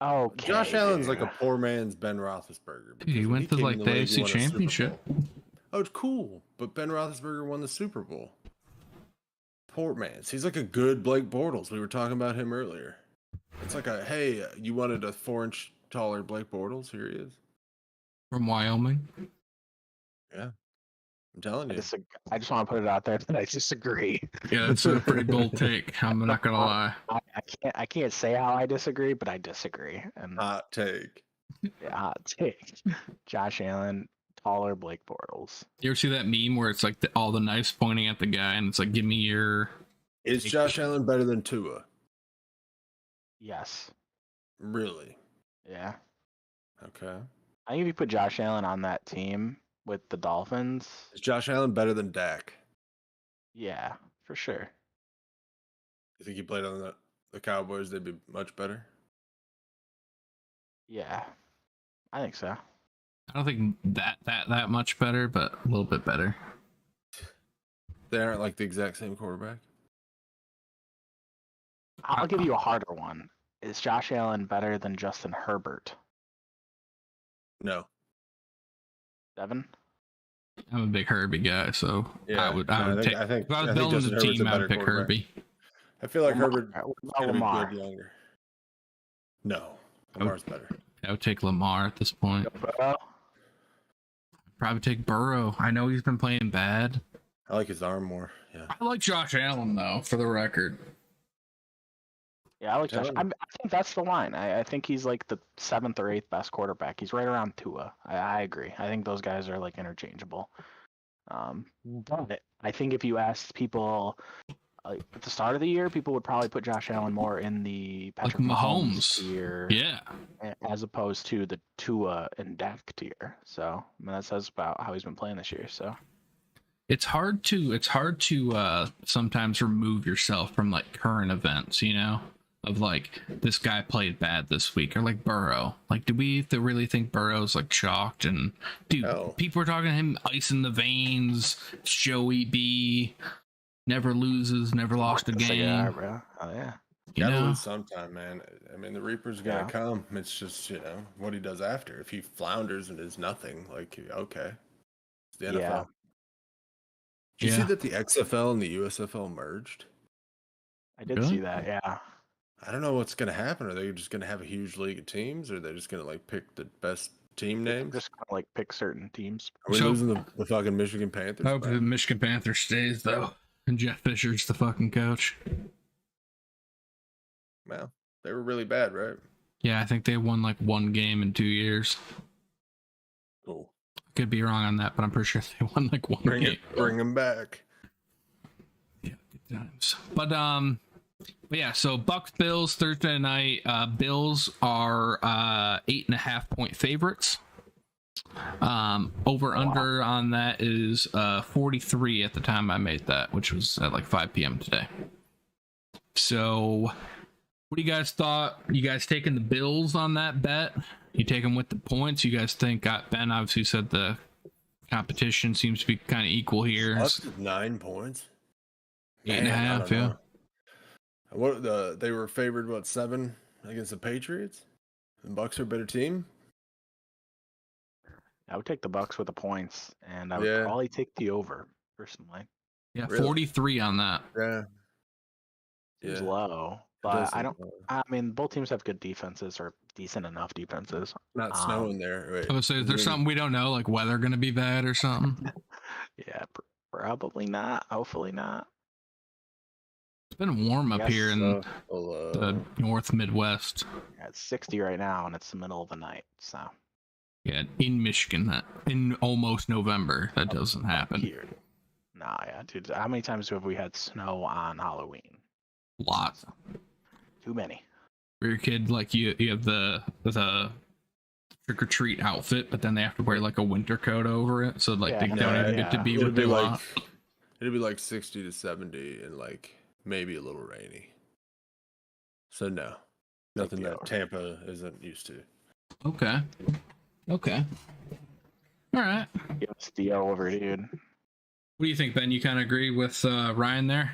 Okay. Josh Allen's like a poor man's Ben Roethlisberger. Dude, he because when went to came like in the league, he AFC won a Super Championship. Bowl. Oh, it's cool, but Ben Roethlisberger won the Super Bowl. Poor man's. He's like a good Blake Bortles. We were talking about him earlier. It's like hey, you wanted a 4-inch taller Blake Bortles? Here he is. From Wyoming. Yeah, I'm telling you. I just want to put it out there that I disagree. Yeah, that's a pretty bold take. I'm not gonna lie. I can't say how I disagree, but I disagree. And Hot take. hot take. Josh Allen, taller Blake Bortles. You ever see that meme where it's like all the knives pointing at the guy, and it's like, "Give me your." Is Josh Allen better than Tua? Yes. Really? Yeah. Okay. I think if you put Josh Allen on that team with the Dolphins, Is Josh Allen better than Dak? yeah, for sure. You think he played on the Cowboys? They'd be much better. Yeah, I think so. I don't think that much better, but a little bit better. They aren't like the exact same quarterback. I'll give you a harder one. Is Josh Allen better than Justin Herbert? No. Devin? I'm a big Herbie guy, so I would take. I think If I was think building Justin the Herbert's a team, I better would pick quarterback. Herbie. I feel like Lamar. Herbert What is about gonna be Lamar? good younger. No, Lamar's better. I would take Lamar at this point. Burrow? Probably take Burrow. I know he's been playing bad. I like his arm more. Yeah. I like Josh Allen though, for the record. Yeah, I like Josh. Allen. I think that's the line. I think he's like the 7th or 8th best quarterback. He's right around Tua. I agree. I think those guys are like interchangeable. But I think if you asked people like at the start of the year, people would probably put Josh Allen more in the Patrick Mahomes tier, Yeah. as opposed to the Tua and Dak tier. So I mean, that says about how he's been playing this year. So It's hard to sometimes remove yourself from like current events, you know, of like this guy played bad this week, or like Burrow. Like, do we really think Burrow's like shocked? And dude, No. people are talking to him ice in the veins, Joey B, never loses, never lost a game. Yeah, bro. Oh yeah. You Gotta know? lose sometime, man. I mean, the Reaper's gonna Yeah. come. It's just what he does after. If he flounders and is nothing, like okay, it's the NFL. Yeah. Did you Yeah. see that the XFL and the USFL merged? I did Really? see that. Yeah. I don't know what's gonna happen. Are they just gonna have a huge league of teams, or are they just gonna like pick the best team names? Just kind of like pick certain teams. Are we So- losing the fucking Michigan Panthers? I hope the back? Michigan Panther stays though, and Jeff Fisher's the fucking coach. Well, they were really bad, right? Yeah, I think they won like one game in 2 years. Cool. Could be wrong on that, but I'm pretty sure they won like one game. Bring them back. Yeah, good times. But yeah, so Bucks Bills Thursday night. Bills are 8.5 point favorites. Over under on that is 43 at the time I made that, which was at like 5 p.m. today. So what do you guys thought? You guys taking the Bills on that bet? You take them with the points? You guys think? Ben obviously said the competition seems to be kind of equal here. Plus 9 points. 8.5, Man, I don't yeah. know. What they were favored 7 against the Patriots? The Bucks are a better team. I would take the Bucks with the points, and I would Yeah. probably take the over personally. Yeah, Really? 43 on that. Yeah. Seems Yeah. low, It but does I seem don't. low. I mean, both teams have good defenses or decent enough defenses. Not snowing there. Wait, I would say, is there something we don't know, like weather going to be bad or something? Yeah, probably not. Hopefully not. It's been warm up Yes, here in Well, the North Midwest. Yeah, it's 60 right now, and it's the middle of the night. So Yeah, in Michigan, that in almost November, that doesn't happen. Here. Nah, yeah, dude. How many times have we had snow on Halloween? Lots. Too many. For your kid, like you have the trick or treat outfit, but then they have to wear like a winter coat over it, so like they don't even get to be what they want. It'll be like 60 to 70 and like maybe a little rainy. So no, nothing that Tampa isn't used to. Okay. All right. It's the over, dude. What do you think, Ben? You kind of agree with Ryan there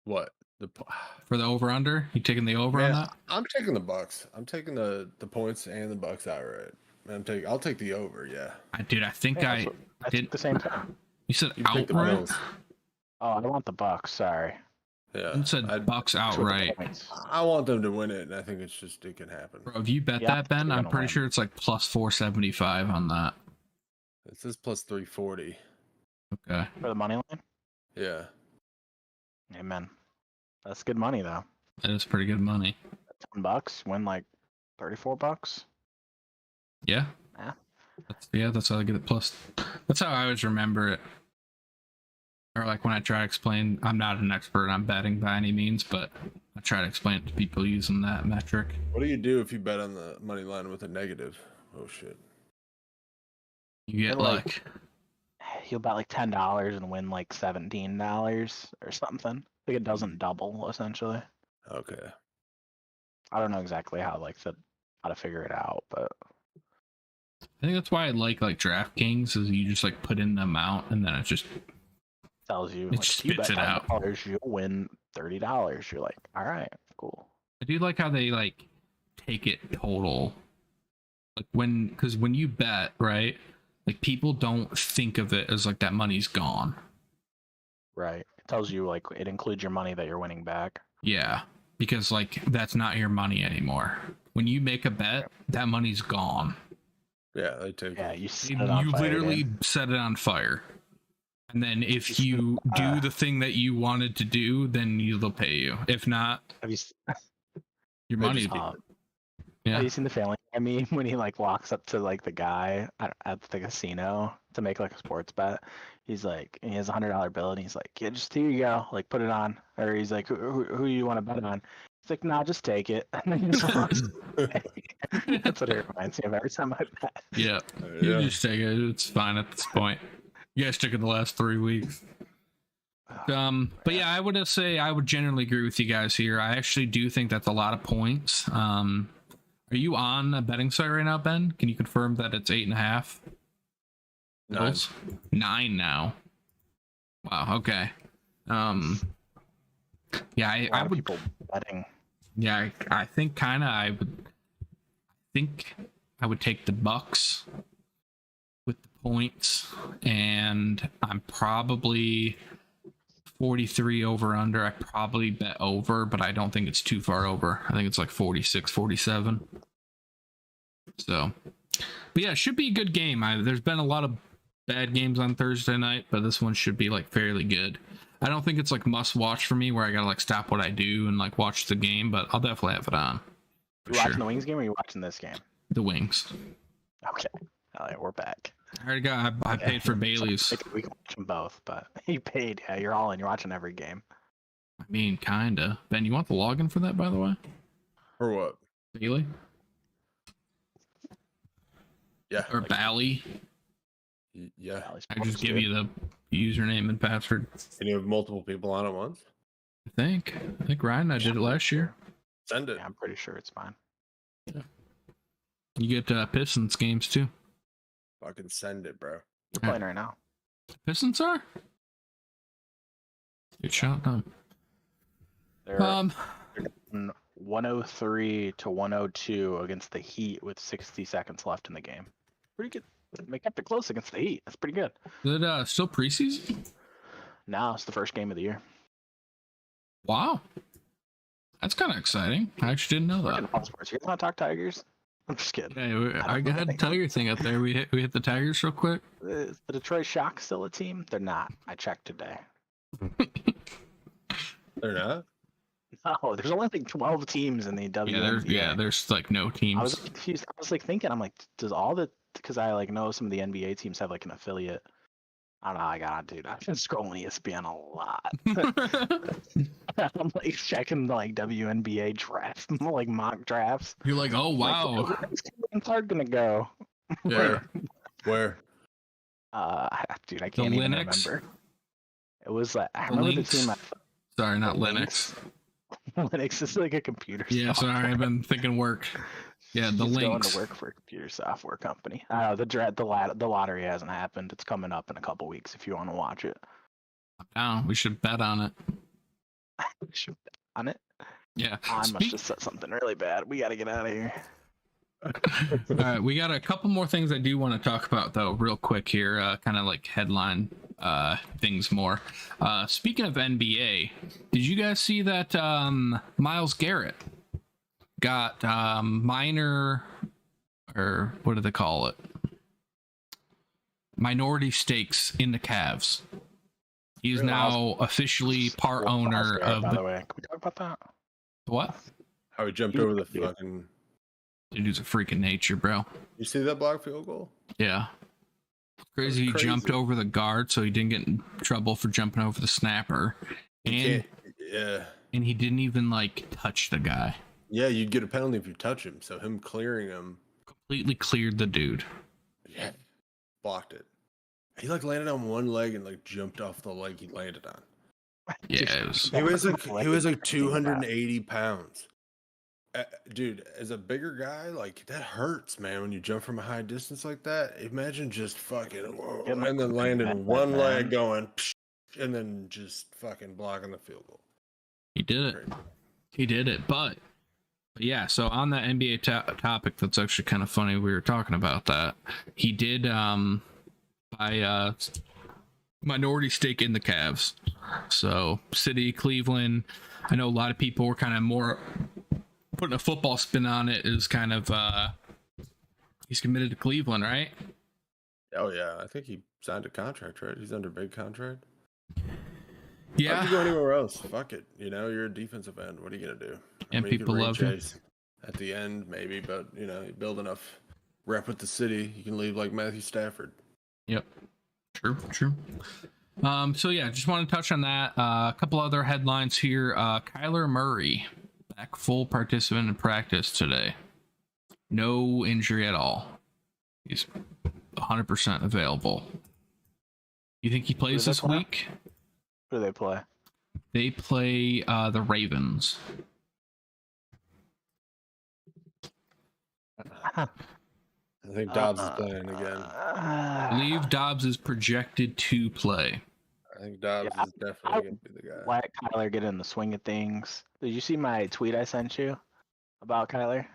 What for the over under? You taking the over on that? I'm taking the Bucks. I'm taking the points and the Bucks outright. I'll take the over. Yeah. I think I did the same time. You said You picked the outright. Bills. Oh, I want the Bucks. Sorry. Yeah. You said Bucks outright. I want them to win it, and I think it can happen. Bro, if you bet that, Ben, I'm pretty sure it's like plus 475 on that. It says plus 340. Okay. For the money line? Yeah. Amen. That's good money though. That is pretty good money. $10 win like $34. Yeah. That's how I get it. Plus, that's how I always remember it. Or like when I try to explain, I'm not an expert on betting by any means, but I try to explain it to people using that metric. What do you do if you bet on the money line with a negative? Oh shit. You get like you'll bet like $10 and win like $17 or something. Like it doesn't double essentially. Okay. I don't know exactly how to figure it out, but I think that's why I like DraftKings is you just like put in the amount and then it just tells you it like, spits you bet it out. $10, you'll win $30. You're like, all right, cool. I do like how they like take it total. Like because when you bet, right? Like people don't think of it as like that money's gone. Right. It tells you like it includes your money that you're winning back. Yeah. Because like that's not your money anymore. When you make a bet, that money's gone. Yeah, they take it. You set it on fire, literally dude. set it on fire. And then if you do the thing that you wanted to do, then they'll pay you. If not, your money. Have you seen the Family Guy meme when he like walks up to like the guy at the casino to make like a sports bet? He's like, he has $100 bill and he's like, yeah, just here you go, like put it on. Or he's like, who you want to bet on? He's like, nah, just take it. And then he just walks away. That's what it reminds me of every time I bet. Yeah, you just take it. It's fine at this point. You guys took it the last 3 weeks. But yeah, I would generally agree with you guys here. I actually do think that's a lot of points. Are you on a betting site right now, Ben? Can you confirm that it's 8.5? 9. 9 now. Wow. Okay. Yeah, I would. People betting. Yeah, I think kind of. I would take the Bucks with the points, and I'm probably 43 over under. I probably bet over, but I don't think it's too far over. I think it's like 46, 47. So, but yeah, it should be a good game. There's been a lot of bad games on Thursday night, but this one should be like fairly good. I don't think it's like must watch for me where I gotta like stop what I do and like watch the game, but I'll definitely have it on. You watching the Wings game or you watching this game? The Wings. Okay. All right, we're back. I already got. I paid for Bailey's. We can watch them both, but you paid. Yeah, you're all in. You're watching every game. I mean, kinda. Ben, you want the login for that, by the way? For what? Bailey? Yeah. Or Bally? Yeah. I just give you the username and password. Can you have multiple people on at once? I think Ryan, I did it last year. Send it. Yeah, I'm pretty sure it's fine. Yeah. You get Pistons games too. Fucking send it, bro. You're playing right now. Pistons are? Good shot done. They're 103 to 102 against the Heat with 60 seconds left in the game. Pretty good. They kept it close against the Heat. That's pretty good. Is it still preseason? Now it's the first game of the year. Wow. That's kind of exciting. I actually didn't know that. You guys want to talk Tigers? I'm just kidding. Yeah, I had a Tiger thing up there. We hit the Tigers real quick. Is the Detroit Shock still a team? They're not. I checked today. They're not? No, there's only like 12 teams in the WNBA. There's like no teams. I was confused. I was like thinking, I'm like, does all the, because I like know some of the NBA teams have like an affiliate. I don't know. Dude, I've been scrolling ESPN a lot. I'm like checking like WNBA draft, like mock drafts. You're like, oh wow, like, where's Caitlin Clark gonna go? Yeah. Where? Dude, I can't even remember. It was like I remember the team. Sorry, not Linux. Linux is like a computer. Yeah, software. sorry, I've been thinking work. Yeah, the She's going links. to work for a computer software company. The lottery hasn't happened. It's coming up in a couple weeks if you want to watch it. Oh, we should bet on it. Should bet on it. Yeah. I must have said something really bad. We got to get out of here. All right, we got a couple more things I do want to talk about though, real quick here. Kind of like headline things more. Speaking of NBA, did you guys see that Myles Garrett got minor, or what do they call it? Minority stakes in the Cavs. He is now officially part owner of By the way, can we talk about that? What? How he jumped over the fucking. Dude's a freaking nature, bro. You see that block field goal? Yeah. Crazy. He jumped over the guard, so he didn't get in trouble for jumping over the snapper. And yeah. And he didn't even like touch the guy. Yeah, you'd get a penalty if you touch him. So him clearing him completely cleared the dude. Yeah. Blocked it. He like landed on one leg and like jumped off the leg he landed on. Yeah, he was like 280 pounds. Dude, as a bigger guy, like that hurts, man. When you jump from a high distance like that, imagine just fucking and then landing one leg going, and then just fucking blocking the field goal. He did it. He did it. But yeah, so on that NBA topic, that's actually kind of funny. We were talking about that. He did buy minority stake in the Cavs. So City, Cleveland. I know a lot of people were kind of more putting a football spin on it. Is kind of he's committed to Cleveland, right? Oh yeah, I think he signed a contract, right? He's under big contract. Yeah. Why would you go anywhere else? Fuck it. You know, you're a defensive end. What are you gonna do? And people love him. At the end, maybe, but you know, you build enough rep with the city, you can leave like Matthew Stafford. Yep. True. So yeah, just want to touch on that. A couple other headlines here. Kyler Murray back full participant in practice today. No injury at all. He's 100% available. You think he plays this week? Who do they play? They play the Ravens. I think Dobbs is playing again. I believe Dobbs is projected to play. I think Dobbs is definitely going to be the guy. Let Kyler get in the swing of things. Did you see my tweet I sent you about Kyler?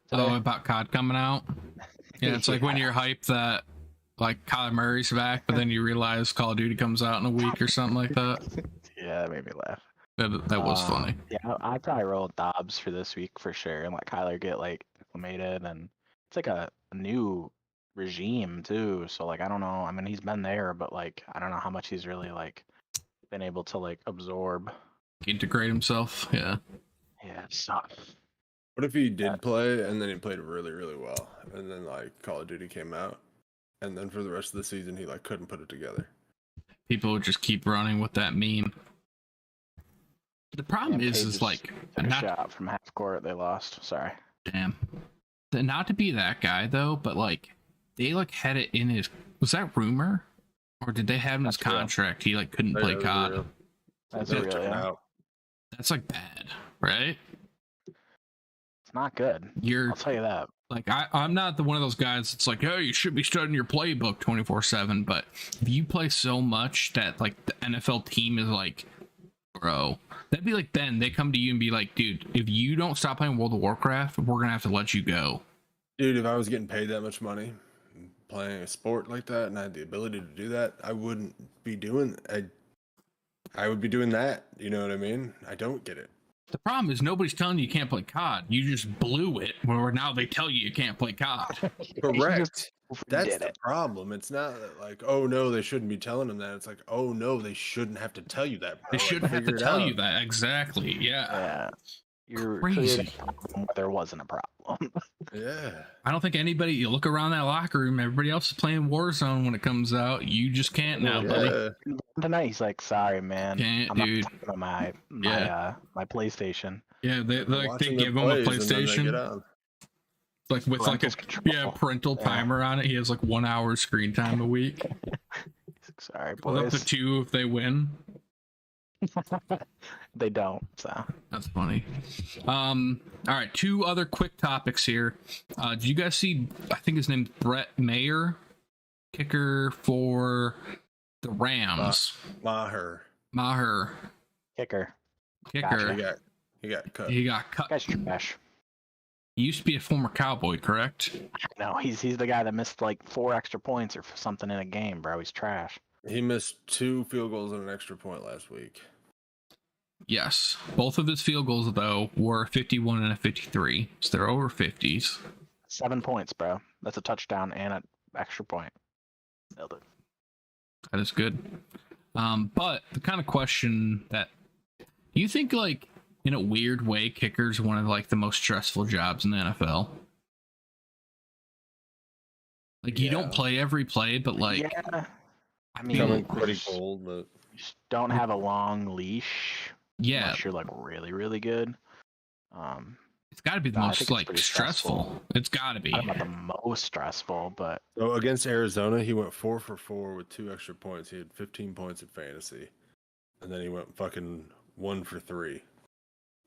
Today? Oh, about COD coming out? Yeah, it's like when you're hyped that like Kyler Murray's back, but then you realize Call of Duty comes out in a week or something like that. Yeah, that made me laugh. That was funny. Yeah, I'd probably roll Dobbs for this week for sure and let Kyler get like acclimated, and it's like a new regime too, so like I don't know, I mean he's been there, but like I don't know how much he's really like been able to like absorb, integrate himself. Yeah so what if he did play and then he played really really well, and then like Call of Duty came out, and then for the rest of the season he like couldn't put it together? People would just keep running with that meme. The problem is like not shot from half court, they lost. Sorry. Damn. Not to be that guy though, but like they like had it in his, was that rumor, or did they have in his contract he like couldn't play COD? That's real. Yeah. That's like bad, right? It's not good. I'll tell you that. Like I'm not one of those guys that's like, oh, you should be studying your playbook 24/7. But if you play so much that like the NFL team is like, bro, that'd be like Ben. They come to you and be like, dude, if you don't stop playing World of Warcraft, we're gonna have to let you go. Dude, if I was getting paid that much money playing a sport like that and I had the ability to do that, I wouldn't be doing. I would be doing that. You know what I mean? I don't get it. The problem is nobody's telling you can't play COD. You just blew it. Where now they tell you can't play COD. Correct. That's did the it. problem. It's not that, like, oh no, they shouldn't be telling them that. It's like, oh no, they shouldn't have to tell you that, bro. They Like, shouldn't have to figure it tell out. you that. Exactly. Yeah. Yeah. You're Crazy. creating a problem where there wasn't a problem. Yeah. I don't think anybody, you look around that locker room, everybody else is playing Warzone when it comes out. You just can't now, buddy. Yeah. Tonight he's like, sorry, man. Can't, I'm dude. not talking about my Yeah. my PlayStation. Yeah, they Watching give them him a plays and then they get PlayStation, on. like with like a Parental control. parental Yeah. timer on it. He has like 1 hour screen time a week. Sorry, Goes up to boys. 2 if they win. They don't. So That's funny. All right, 2 other quick topics here. Did you guys see? I think his name's Brett Mayer, kicker for the Rams. Maher. kicker. Kicker. Gotcha. He got cut. He got cut. Guy's trash. He used to be a former Cowboy, correct? No, he's the guy that missed like 4 extra points or something in a game, bro. He's trash. He missed 2 field goals and an extra point last week. Yes. Both of his field goals, though, were 51 and a 53. So they're over 50s. 7 points, bro. That's a touchdown and an extra point. Nailed it. That is good. But the kind of question that you think, like, in a weird way, kicker's one of like the most stressful jobs in the NFL. Like, you don't play every play, but like, yeah. I mean, Coming pretty cold, but you just don't have a long leash. yeah, Unless you're like really, really good. it's got to be the No, I most think it's like pretty stressful. stressful. It's got to be. I don't know about the most stressful, but so against Arizona, he went 4 for 4 with 2 extra points. He had 15 points in fantasy, and then he went fucking 1 for 3.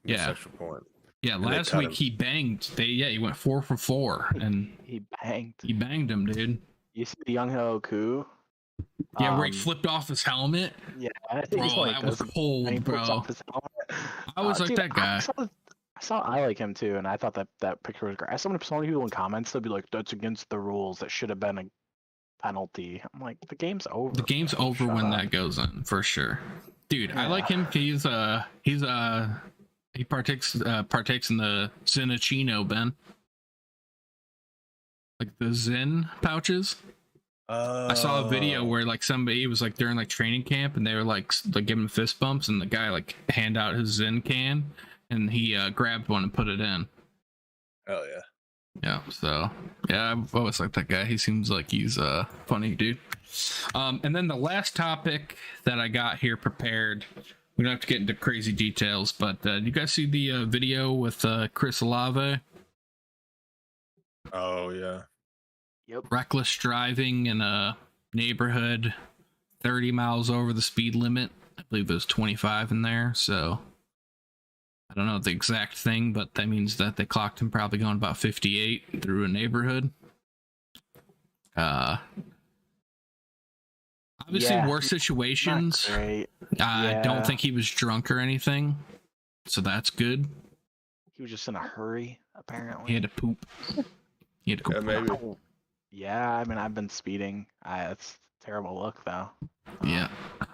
Missed Yeah. extra point. Yeah, And they last cut week him. he banged. He went 4 for 4, and he banged. he banged him, dude. You see the Young Ho Koo? Yeah, where he flipped off his helmet. Yeah, Bro, he's like that was this, and he cold, flips bro. off his helmet. I was like Dude, that guy. I like him too, and I thought that picture was great. I saw so many people in comments, they'll be like, "That's against the rules. That should have been a penalty." I'm like, the game's over. The game's bro. over Shut when up. that goes in, for sure. Dude, I Yeah. like him. He partakes in the Zenachino, Ben. Like the Zen pouches. I saw a video where like somebody was like during like training camp and they were like giving him fist bumps and the guy like hand out his Zen can and he grabbed one and put it in. Hell yeah. Yeah, so yeah, I've always liked that guy. He seems like he's funny dude. And then the last topic that I got here prepared, we don't have to get into crazy details, but you guys see the video with Chris Olave? Oh yeah. Yep. Reckless driving in a neighborhood 30 miles over the speed limit. I believe it was 25 in there, so I don't know the exact thing, but that means that they clocked him probably going about 58 through a neighborhood. Obviously Yeah, worse situations. Not great. I Yeah. don't think he was drunk or anything, so that's good. He was just in a hurry, apparently. He had to poop. He had to go Yeah, poop. maybe. Yeah, I mean, I've been speeding. It's a terrible look, though. Yeah. I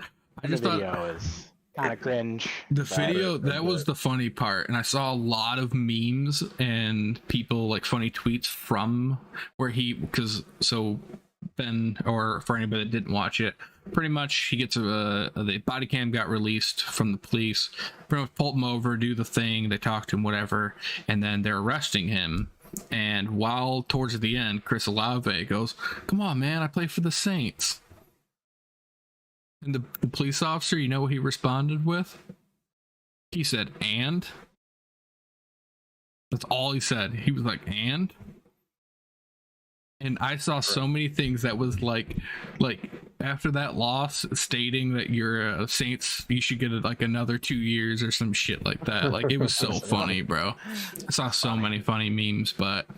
The just thought video is kind of cringe. the but- video, that was the funny part, and I saw a lot of memes and people like funny tweets from where so Ben, or for anybody that didn't watch it, pretty much he gets the body cam got released from the police, pretty much pulled him over, do the thing, they talk to him, whatever, and then they're arresting him. And while towards the end, Chris Olave goes, "Come on, man, I play for the Saints." And the police officer, you know what he responded with? He said, "And?" That's all he said. He was like, "And?" And I saw so many things that was like after that loss, stating that you're a Saints, you should get like another 2 years or some shit like that. Like, it was so funny, bro. I saw so many funny memes, but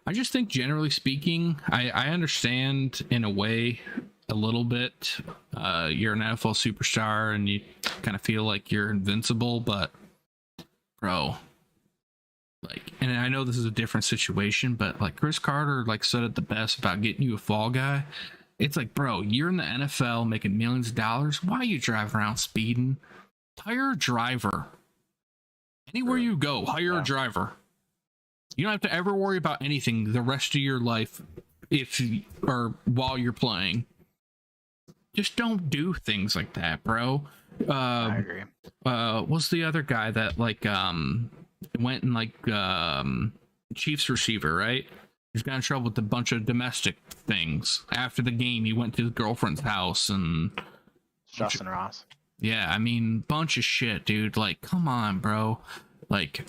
I just think generally speaking, I understand in a way a little bit. You're an NFL superstar and you kind of feel like you're invincible, but bro, like, and I know this is a different situation, but like Chris Carter like said it the best about getting you a fall guy. It's like, bro, you're in the NFL making millions of dollars. Why are you driving around speeding? Hire a driver. Anywhere you go, hire a driver. You don't have to ever worry about anything the rest of your life or while you're playing. Just don't do things like that, bro. I agree. What's the other guy that like went and like Chiefs receiver, right? He's got in trouble with a bunch of domestic things. After the game, he went to his girlfriend's house and Justin Ross. yeah, I mean, bunch of shit, dude. Like, come on, bro. Like,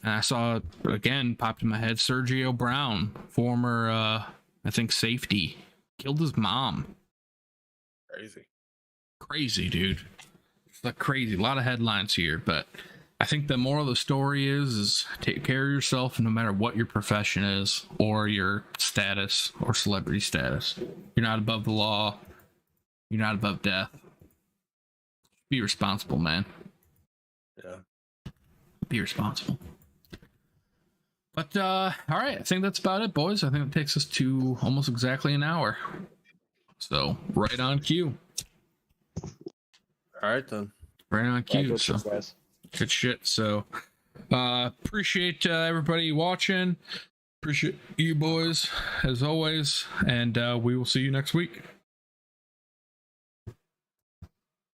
and I saw again popped in my head Sergio Brown, former I think safety, killed his mom. Crazy, dude. It's like crazy. A lot of headlines here, but I think the moral of the story is take care of yourself no matter what your profession is or your status or celebrity status. You're not above the law. You're not above death. Be responsible, man. Yeah. Be responsible. But all right, I think that's about it, boys. I think it takes us to almost exactly an hour. So right on cue. All right then. Right on cue. Good So shit, guys. good shit. So appreciate everybody watching. Appreciate you boys as always, and we will see you next week.